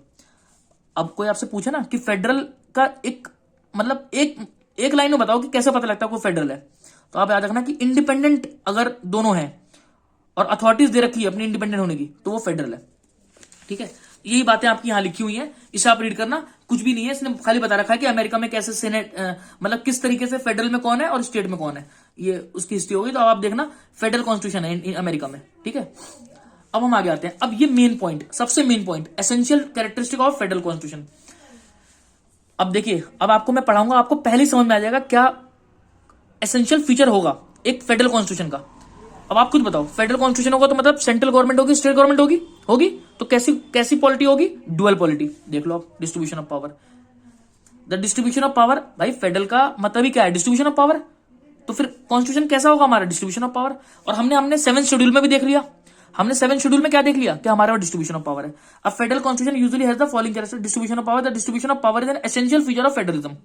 अब कोई आपसे पूछे ना कि फेडरल का एक मतलब एक लाइन में बताओ कि कैसे पता लगता है कोई फेडरल है, तो आप याद रखना कि इंडिपेंडेंट अगर दोनों हैं और अथॉरिटीज दे रखी है अपनी इंडिपेंडेंट होने की, तो वो फेडरल है, ठीक है। यही बातें आपकी यहां लिखी हुई हैं, इसे आप रीड करना, कुछ भी नहीं है इसने, खाली बता रखा है कि अमेरिका में कैसे सेनेट मतलब किस तरीके से फेडरल में कौन है और स्टेट में कौन है, ये उसकी हिस्ट्री होगी। तो अब आप देखना फेडरल कॉन्स्टिट्यूशन है अमेरिका में, ठीक है। अब हम आगे आते हैं, अब ये मेन पॉइंट, सबसे main point, essential characteristic of federal constitution. अब देखिए, अब आपको मैं पढ़ाऊंगा, आपको पहले समझ में आ जाएगा क्या एसेंशियल फीचर होगा एक फेडरल कॉन्स्टिट्यूशन का। अब आप खुद बताओ, फेडरल कॉन्स्टिट्यूशन होगा तो मतलब सेंट्रल गवर्नमेंट होगी, स्टेट गवर्नमेंट होगी तो कैसी कैसी पॉलिटी होगी? Dual polity. देख लो आप, distribution of power. The distribution of power, भाई फेडरल का मतलब ही क्या है? Distribution of power. तो फिर कॉन्स्टिट्यूशन कैसा होगा हमारा? Distribution of power. और हमने 7th शेड्यूल में भी देख लिया, हमने 7th शेड्यूल में क्या देख लिया कि हमारा डिस्ट्रीब्यूशन ऑफ पावर है। अब federal constitution usually has the following character: distribution of power. The distribution of power is an essential feature of federalism.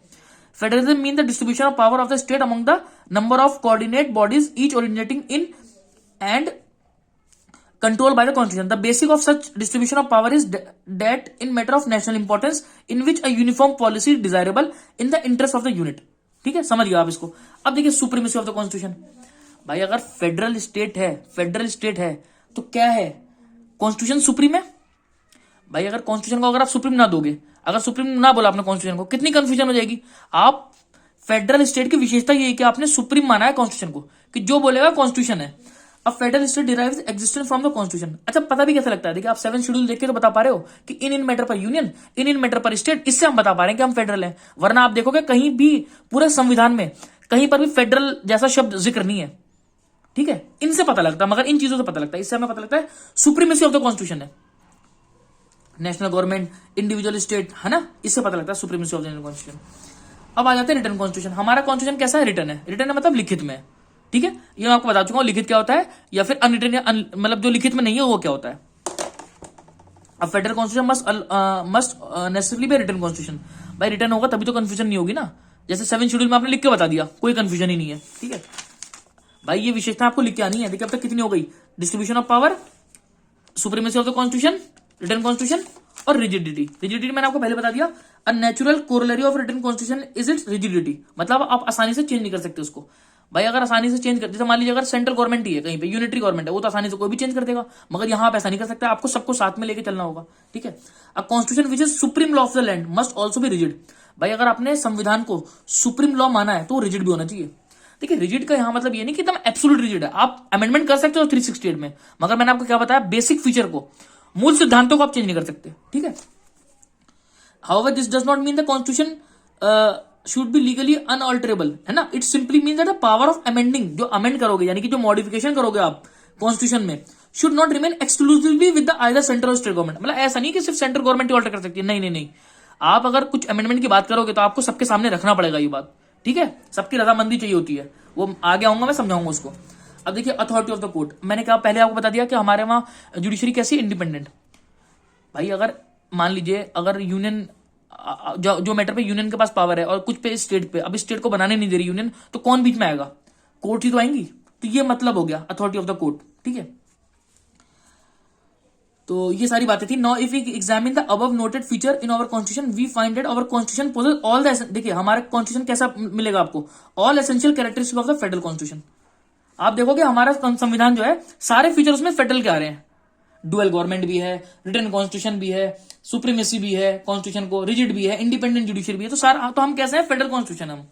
Federalism means the distribution of power of the state among the number of coordinate bodies, each originating in and controlled by the constitution. The basic of such distribution of power is that in matter of national importance, in which a uniform policy is desirable in the interest of the unit. ठीक है, समझ गए आप इसको। अब देखिए supremacy of the constitution. भाई अगर फेडरल स्टेट है तो क्या है? कॉन्स्टिट्यूशन सुप्रीम है। भाई अगर कॉन्स्टिट्यूशन को अगर आप सुप्रीम ना दोगे, अगर सुप्रीम ना बोला आपने कॉन्स्टिट्यूशन को, कितनी कंफ्यूजन हो जाएगी। आप फेडरल स्टेट की विशेषता ये है कि आपने सुप्रीम माना है कॉन्स्टिट्यूशन को, कि जो बोलेगा कॉन्स्टिट्यूशन है। अब federal state derives existence from the constitution. अच्छा, पता भी कैसे लगता है? देखिए आप 7th शेड्यूल देख के तो बता पा रहे हो कि इन मैटर पर यूनियन, इन मैटर पर स्टेट, इससे हम बता पा रहे हैं कि हम फेडरल हैं। वरना आप देखोगे कहीं भी पूरे संविधान में कहीं पर भी फेडरल जैसा शब्द जिक्र नहीं है। ठीक है, इनसे पता लगता है, मगर इन चीजों से पता लगता है, इससे हमें पता लगता है सुप्रीमेसी ऑफ द कॉन्स्टिट्यूशन है। नेशनल गवर्नमेंट, इंडिविजुअल स्टेट, है ना, इससे पता लगता है supremacy of the Indian constitution. अब आ जाते हैं रिटर्न कॉन्स्टिट्यूशन। हमारा कॉन्स्टिट्यूशन कैसा है? रिटर्न है। रिटर्न है मतलब लिखित में। ठीक है, ये मैं आपको बता चुका हूं लिखित क्या होता है, या फिर अनरिटन या मतलब जो लिखित में नहीं है वो क्या होता है। अब federal constitution must necessarily be return constitution. भाई रिटर्न होगा तभी तो कंफ्यूजन नहीं होगी ना। जैसे 7th शेड्यूल में आपने लिख के बता दिया, कोई कंफ्यूजन ही नहीं है। ठीक है भाई, ये विशेषता आपको लिख के आनी है। देखिए अब तक कितनी हो गई? Distribution of power, supremacy of the constitution, return constitution और रिजिडिटी। रिजिडिटी मैंने आपको पहले बता दिया। A natural corollary of return constitution is it's rigidity. मतलब आप आसानी से चेंज नहीं कर सकते उसको। भाई अगर आसानी से चेंज कर, जैसे मान लीजिए अगर सेंट्रल गवर्नमेंट ही है, कहीं पे यूनिटरी गवर्नमेंट है, वो तो आसानी से कोई भी चेंज कर देगा, मगर यहां आप ऐसा नहीं कर सकते, आपको सबको साथ में लेके चलना होगा। ठीक है, a constitution which is supreme law of the land must also be rigid. भाई अगर आपने संविधान को सुप्रीम लॉ माना है तो वो रिजिड भी होना चाहिए। देखिए रिजिड का यहां मतलब ये नहीं कि एकदम एब्सोल्यूट रिजिड है, आप अमेंडमेंट कर सकते हो 368 में, मगर मैंने आपको क्या बताया, बेसिक फीचर को, मूल सिद्धांतों को आप चेंज नहीं कर सकते। ठीक है, however this does not mean the constitution should be legally unalterable, है ना। It simply mean that the power of amending, जो अमेंड करोगे यानी कि जो मॉडिफिकेशन करोगे आप कॉन्स्टिट्यूशन में, should not remain exclusively with the either central और स्टेट गवर्नमेंट। मतलब ऐसा नहीं कि सिर्फ सेंट्रल गवर्नमेंट ही ऑल्टर कर सकती है, नहीं नहीं नहीं। आप अगर कुछ अमेंडमेंट की बात करोगे तो आपको सबके सामने रखना पड़ेगा ये बात। ठीक है, सबकी रजामंदी चाहिए होती है, वो आगे आऊंगा मैं समझाऊंगा उसको। अब देखिए अथॉरिटी ऑफ द कोर्ट, मैंने कहा पहले आपको बता दिया कि हमारे वहां जुडिशरी कैसी, इंडिपेंडेंट। भाई अगर मान लीजिए अगर यूनियन जो मैटर पे यूनियन के पास पावर है और कुछ पे स्टेट पे, अब स्टेट को बनाने नहीं दे रही यूनियन, तो कौन बीच में आएगा? कोर्ट ही तो आएंगी। तो ये मतलब हो गया अथॉरिटी ऑफ द कोर्ट। ठीक है, तो ये सारी बातें थी। Now if we examine the above noted feature in our constitution, we find that our constitution possess all the, देखिए हमारा कॉन्स्टिट्यूशन कैसा मिलेगा आपको, all essential characteristic of the federal constitution. आप देखोगे हमारा संविधान जो है सारे फीचर उसमें फेडरल के आ रहे हैं। डुअल गवर्नमेंट भी है, रिटर्न कॉन्स्टिट्यूशन भी है, सुप्रीमेसी भी है कॉन्स्टिट्यूशन को, रिजिड भी है, इंडिपेंडेंट जुडिशियरी भी है, तो सारा तो हम कैसे हैं, फेडरल कॉन्स्टिट्यूशन हम।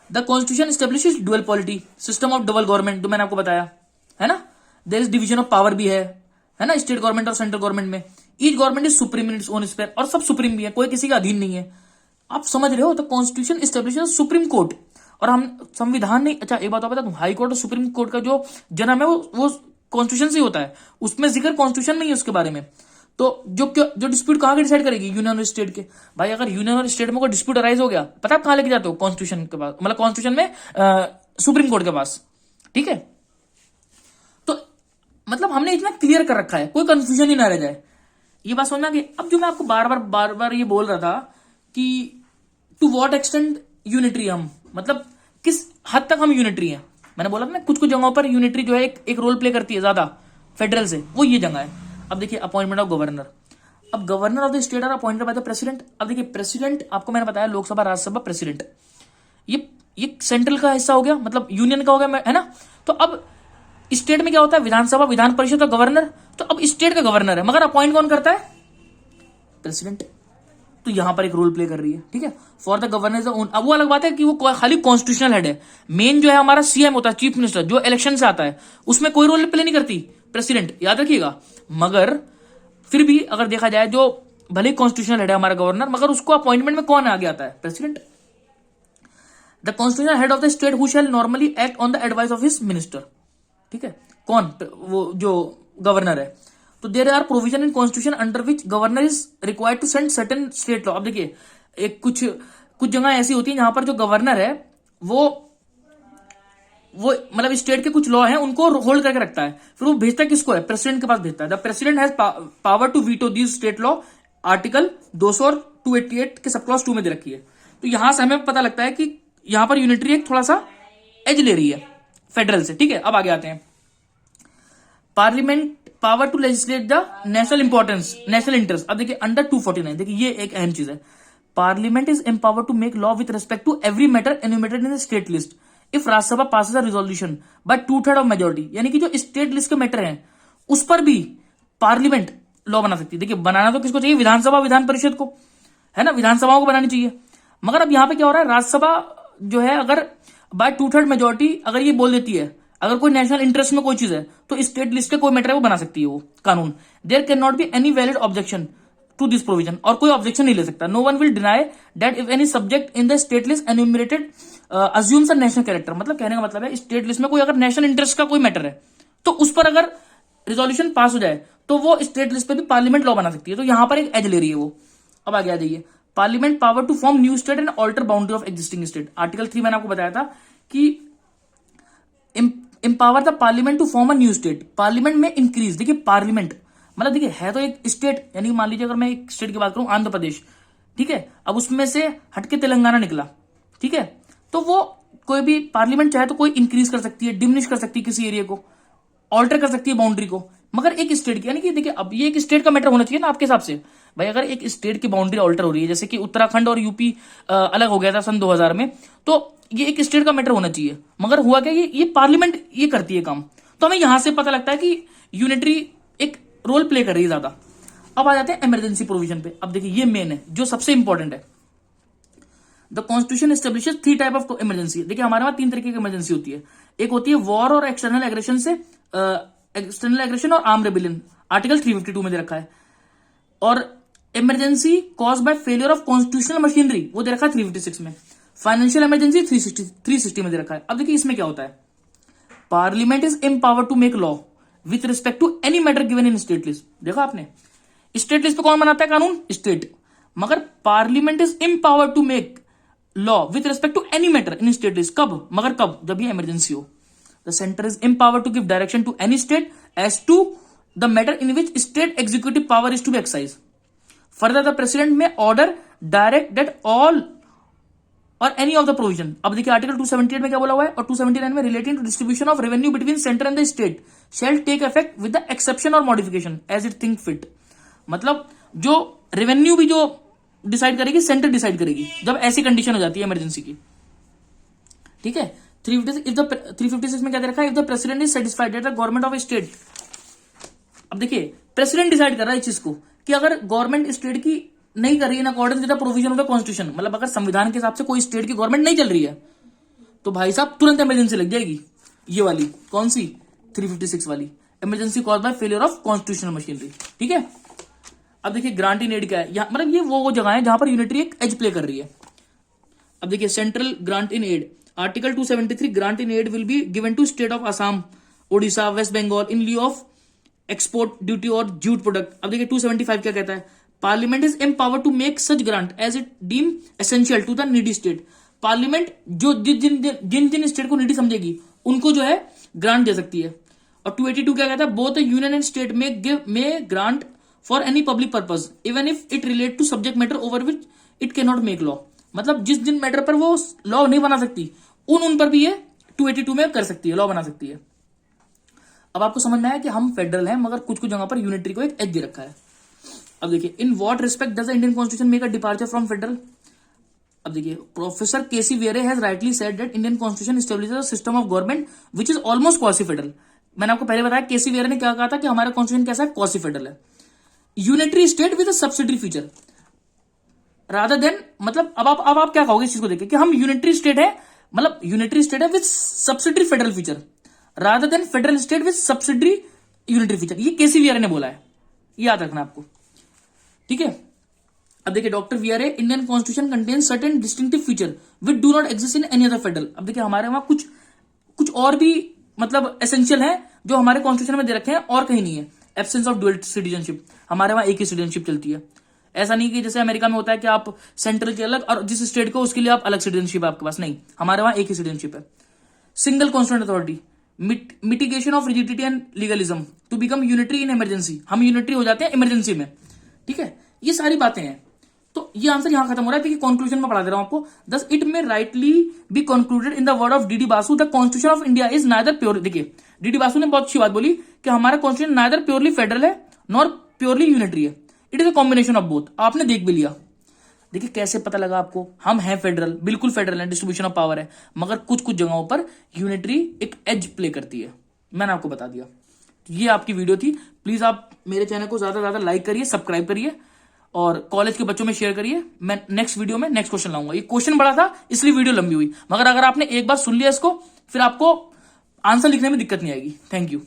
The constitution establishes dual polity system of double government, जो मैंने आपको बताया है ना। There is division of power भी है ना, स्टेट गवर्नमेंट और सेंट्रल गवर्नमेंट में। Each government is supreme in its own sphere, और सब सुप्रीम भी है, कोई किसी का अधीन नहीं है। आप समझ रहे हो, तो कॉन्स्टिट्यूशन एस्टेब्लिशेस सुप्रीम कोर्ट, और हम संविधान नहीं। अच्छा एक बात बता दूं, हाई कोर्ट और सुप्रीम कोर्ट का जो जन्म है वो कॉन्स्टिट्यूशन से होता है, उसमें जिक्र कॉन्स्टिट्यूशन में ही उसके बारे में। तो जो डिस्प्यूट कहां के डिसाइड करेगी, यूनियन और स्टेट के। भाई अगर यूनियन और स्टेट में कोई डिस्प्यूट अराइज हो गया, पता आप कहां लेके जाते हो, कॉन्स्टिट्यूशन के पास, मतलब कॉन्स्टिट्यूशन में सुप्रीम कोर्ट के पास। ठीक है, तो मतलब हमने इतना क्लियर कर रखा है, कोई कंफ्यूजन ही ना रह जाए, ये बात समझना। कि अब जो मैं आपको बार बार ये बोल रहा था कि टू व्हाट एक्सटेंट यूनिटरी हम, मतलब किस हद तक हम यूनिटरी हैं। मैंने बोला था ना कुछ जगहों पर यूनिटरी जो है एक रोल प्ले करती है ज्यादा फेडरल से, वो ये जगह है। अब देखिए अपॉइंटमेंट ऑफ गवर्नर, अब governor of the state are appointed by the president. अब देखिए प्रेसिडेंट आपको मैंने बताया लोकसभा राज्यसभा प्रेसिडेंट, ये सेंट्रल का हिस्सा हो गया, मतलब यूनियन का हो गया, है ना। तो अब स्टेट में क्या होता है, विधानसभा, विधान परिषद और गवर्नर। तो अब स्टेट का गवर्नर है, मगर अपॉइंट कौन करता है, प्रेसिडेंट। तो यहां पर एक रोल प्ले कर रही है। ठीक है, फॉर द गवर्नेंस ओन। अब वो अलग बात है कि वो खाली कॉन्स्टिट्यूशनल हेड है, मेन जो है हमारा सीएम होता है, चीफ मिनिस्टर, जो इलेक्शन से आता है, उसमें कोई रोल प्ले नहीं करती प्रेसिडेंट, याद रखिएगा। मगर फिर भी अगर देखा जाए, जो भले कॉन्स्टिट्यूशनल हेड है हमारा गवर्नर, मगर उसको अपॉइंटमेंट में कौन आगे आता है, president. The constitutional head of the state who shall normally act on the advice of his minister. ठीक है, कौन, वो जो गवर्नर है। तो there are provision in constitution under which governor is required to send certain state law. अब देखिए एक कुछ कुछ जगह ऐसी होती है जहां पर जो गवर्नर है वो मतलब स्टेट के कुछ लॉ हैं उनको होल्ड करके रखता है, फिर वो भेजता है किसको है, प्रेसिडेंट के पास भेजता है। The president has power to veto these state law, article 200 और 288 के सब क्लॉज 2 में दे रखी है। तो यहां से हमें पता लगता है कि यहां पर यूनिटरी एक थोड़ा सा एज ले रही है फेडरल से, ठीक है। अब आगे आते हैं, parliament power to legislate the national importance, national interest. अब देखिए अंडर 249, देखिए ये एक अहम चीज है, parliament is empower to make law with respect to every matter enumerated in the state list if Rajya Sabha passes a resolution by 2/3 of majority. यानी कि जो स्टेट लिस्ट के मैटर हैं उस पर भी पार्लियामेंट लॉ बना सकती है। देखिए बनाना तो किसको चाहिए, विधानसभा विधान परिषद को, है ना, विधानसभाओं को बनानी चाहिए। मगर अब यहां पे क्या हो रहा है, राज्यसभा जो है अगर बाय 2/3 मेजोरिटी अगर ये बोल देती है, अगर कोई नेशनल इंटरेस्ट में कोई चीज है तो स्टेट लिस्ट का कोई मैटर है वो बना सकती है वो कानून। There can not be any valid objection to this provision, और कोई ऑब्जेक्शन नहीं ले सकता। No one will deny that if any subject in the state list enumerated assumes a national character. मतलब कहने का मतलब है स्टेट लिस्ट में कोई अगर नेशनल इंटरेस्ट का कोई मैटर है तो उस पर अगर रिजोल्यूशन पास हो जाए तो वो स्टेट लिस्ट पे भी पार्लियामेंट लॉ बना सकती है। तो यहां पर एक एज ले रही है वो। अब आगे आ जाइए, parliament power to form new state and alter boundary of existing state. Article 3 मैंने आपको बताया था कि empower the parliament to form a new state. Parliament में इंक्रीज, देखिए पार्लियामेंट मतलब देखिए है तो एक स्टेट, यानी मान लीजिए अगर मैं एक स्टेट की बात करूं आंध्र प्रदेश, ठीक है, अब उसमें से हटके तेलंगाना निकला, ठीक है, तो वो कोई भी पार्लियामेंट चाहे तो कोई इंक्रीज कर सकती है, डिमिनिश कर सकती है किसी एरिया को, ऑल्टर कर सकती है बाउंड्री को। मगर एक स्टेट की, यानी कि देखिए अब ये एक स्टेट का मैटर होना चाहिए ना आपके हिसाब से भाई। अगर एक स्टेट की बाउंड्री ऑल्टर हो रही है, जैसे कि उत्तराखंड और यूपी अलग हो गया था सन 2000 में, तो ये एक स्टेट का मैटर होना चाहिए। मगर हुआ क्या, ये पार्लियामेंट ये करती है काम। तो हमें यहां से पता लगता है कि यूनिटरी एक रोल प्ले कर रही है ज्यादा। अब आ जाते हैं इमरजेंसी प्रोविजन पे। अब देखिए ये मेन है जो सबसे इंपॉर्टेंट है। The constitution establishes 3 type of emergency. देखिए हमारे वहां 3 तरीके की इमरजेंसी होती है। एक होती है वॉर और एक्सटर्नल एग्रेशन से एक्सटर्नल एग्रेशन और आर्म रेबिलियन, आर्टिकल 352 में दे रखा है। और emergency cause by failure of constitutional machinery वो दे रखा है 356 में। फाइनेंशियल इमरजेंसी 360 में दे रखा है। अब देखिए इसमें क्या होता है, parliament is empowered to make law with respect to any matter given in state list. देखा आपने, स्टेट लिस्ट पे कौन बनाता है कानून, स्टेट। मगर parliament is empowered to make law with respect to any matter in state list, कब, मगर कब, जब ये इमरजेंसी हो। The centre is empowered to give direction to any state as to the matter in which state executive power is to be excise. Further the president may order direct that all और any of the provision. अब देखिए article 278 में क्या बोला हुआ है और 279 में, relating to distribution of revenue between centre and the state shall take effect with the exception or modification as it think fit. मतलब जो रेवेन्यू भी जो डिसाइड करेगी सेंटर डिसाइड करेगी जब ऐसी कंडीशन हो जाती है इमरजेंसी की, ठीक है। 356 में क्या दे रखा है, if the president is satisfied that the government of state. अब देखिए प्रेसिडेंट डिसाइड कर रहा है इस चीज को कि अगर गवर्नमेंट स्टेट की नहीं कर रही है ना according to the provision of the constitution, मतलब अगर संविधान के हिसाब से कोई स्टेट की गवर्नमेंट नहीं चल रही है तो भाई साहब तुरंत इमरजेंसी लग जाएगी। ये वाली कौन सी, 356 वाली, emergency cause by failure of constitutional machinery, ठीक है। अब देखिए ग्रांट इन एड क्या है, मतलब ये वो जगह है जहां पर यूनिटरी एक एज प्ले कर रही है। अब देखिए central grant in aid, article 273, grant in aid will be given to state of Assam, Odisha, West Bengal in lieu of export duty और जूट प्रोडक्ट। अब देखिए 275 क्या कहता है, parliament is empowered to make such grant as it deem essential to the needy state. Parliament जो जिन state को needy समझेगी उनको जो है ग्रांट दे सकती है। और 282 क्या कहता है, both union and state may grant for any public purpose even if it relate to subject matter over which it can not make law. मतलब जिन मैटर पर वो लॉ नहीं बना सकती उन पर भी ये 282 में कर सकती है, लॉ बना सकती है। अब आपको समझ में आया कि हम फेडरल हैं मगर कुछ जगह पर यूनिटरी को एक एज दे रखा है। अब देखिए in what respect does the Indian constitution make a departure from federal. अब देखिए professor K C Wheare has rightly said that Indian constitution establishes a system of government which is almost quasi federal. मैंने आपको पहले बताया केसी Wheare ने क्या कहा था कि हमारा कॉन्स्टिट्यूशन कैसा है, क्वासी फेडरल है, unitary state with a subsidiary feature rather then. मतलब अब आप क्या कहोगे इस चीज को देखिए कि हम यूनिटरी स्टेट है, मतलब यूनिटरी स्टेट है with subsidiary federal feature rather then federal state with subsidiary unitary feature. ये केसी वियरे ने बोला है, याद रखना आपको, ठीक है। अब देखिए doctor Wheare, Indian constitution contain certain distinctive feature which do not exist in any other federal. अब देखिए हमारे वहां कुछ और भी मतलब एसेंशियल है जो हमारे कॉन्स्टिट्यूशन में दे रखे हैं और कहीं नहीं है। एब्सेंस ऑफ डुअल सिटीजनशिप, हमारे वहां एक ही सिटीजनशिप चलती है। ऐसा नहीं कि जैसे अमेरिका में होता है कि आप सेंट्रल के अलग और जिस स्टेट को उसके लिए आप अलग सिटीजनशिप है आपके पास, नहीं, हमारे वहां एक ही सिटीजनशिप है। Single constituent authority, mitigation of rigidity and legalism to become unitary in emergency, हम यूनिटरी हो जाते हैं इमरजेंसी में, ठीक है। ये सारी बातें हैं। तो ये आंसर यहां खत्म हो रहा है। देखिए कंक्लूजन में पढ़ा दे रहा हूं आपको। दस इट में rightly be concluded in the word of DD Basu the constitution of India is neither pure, देखिए डीडी बासु ने बहुत अच्छी बात बोली कि हमारा कॉन्स्टिट्यूशन नाइदर प्योरली फेडरल है नॉर प्योरली यूनिटरी है, it is a combination of both. आपने देख भी लिया। देखिए कैसे पता लगा आपको, हम हैं फेडरल, बिल्कुल फेडरल है, डिस्ट्रीब्यूशन ऑफ पावर है, मगर कुछ कुछ जगहों पर यूनिटरी एक एज प्ले करती है, मैंने आपको बता दिया। ये आपकी वीडियो थी। प्लीज आप मेरे चैनल को ज्यादा से ज्यादा लाइक करिए, सब्सक्राइब करिए और कॉलेज के बच्चों में शेयर करिए। मैं नेक्स्ट वीडियो में नेक्स्ट क्वेश्चन लाऊंगा। ये क्वेश्चन बड़ा था इसलिए वीडियो लंबी हुई, मगर अगर आपने एक बार सुन लिया इसको, फिर आपको आंसर लिखने में दिक्कत नहीं आएगी। Thank you.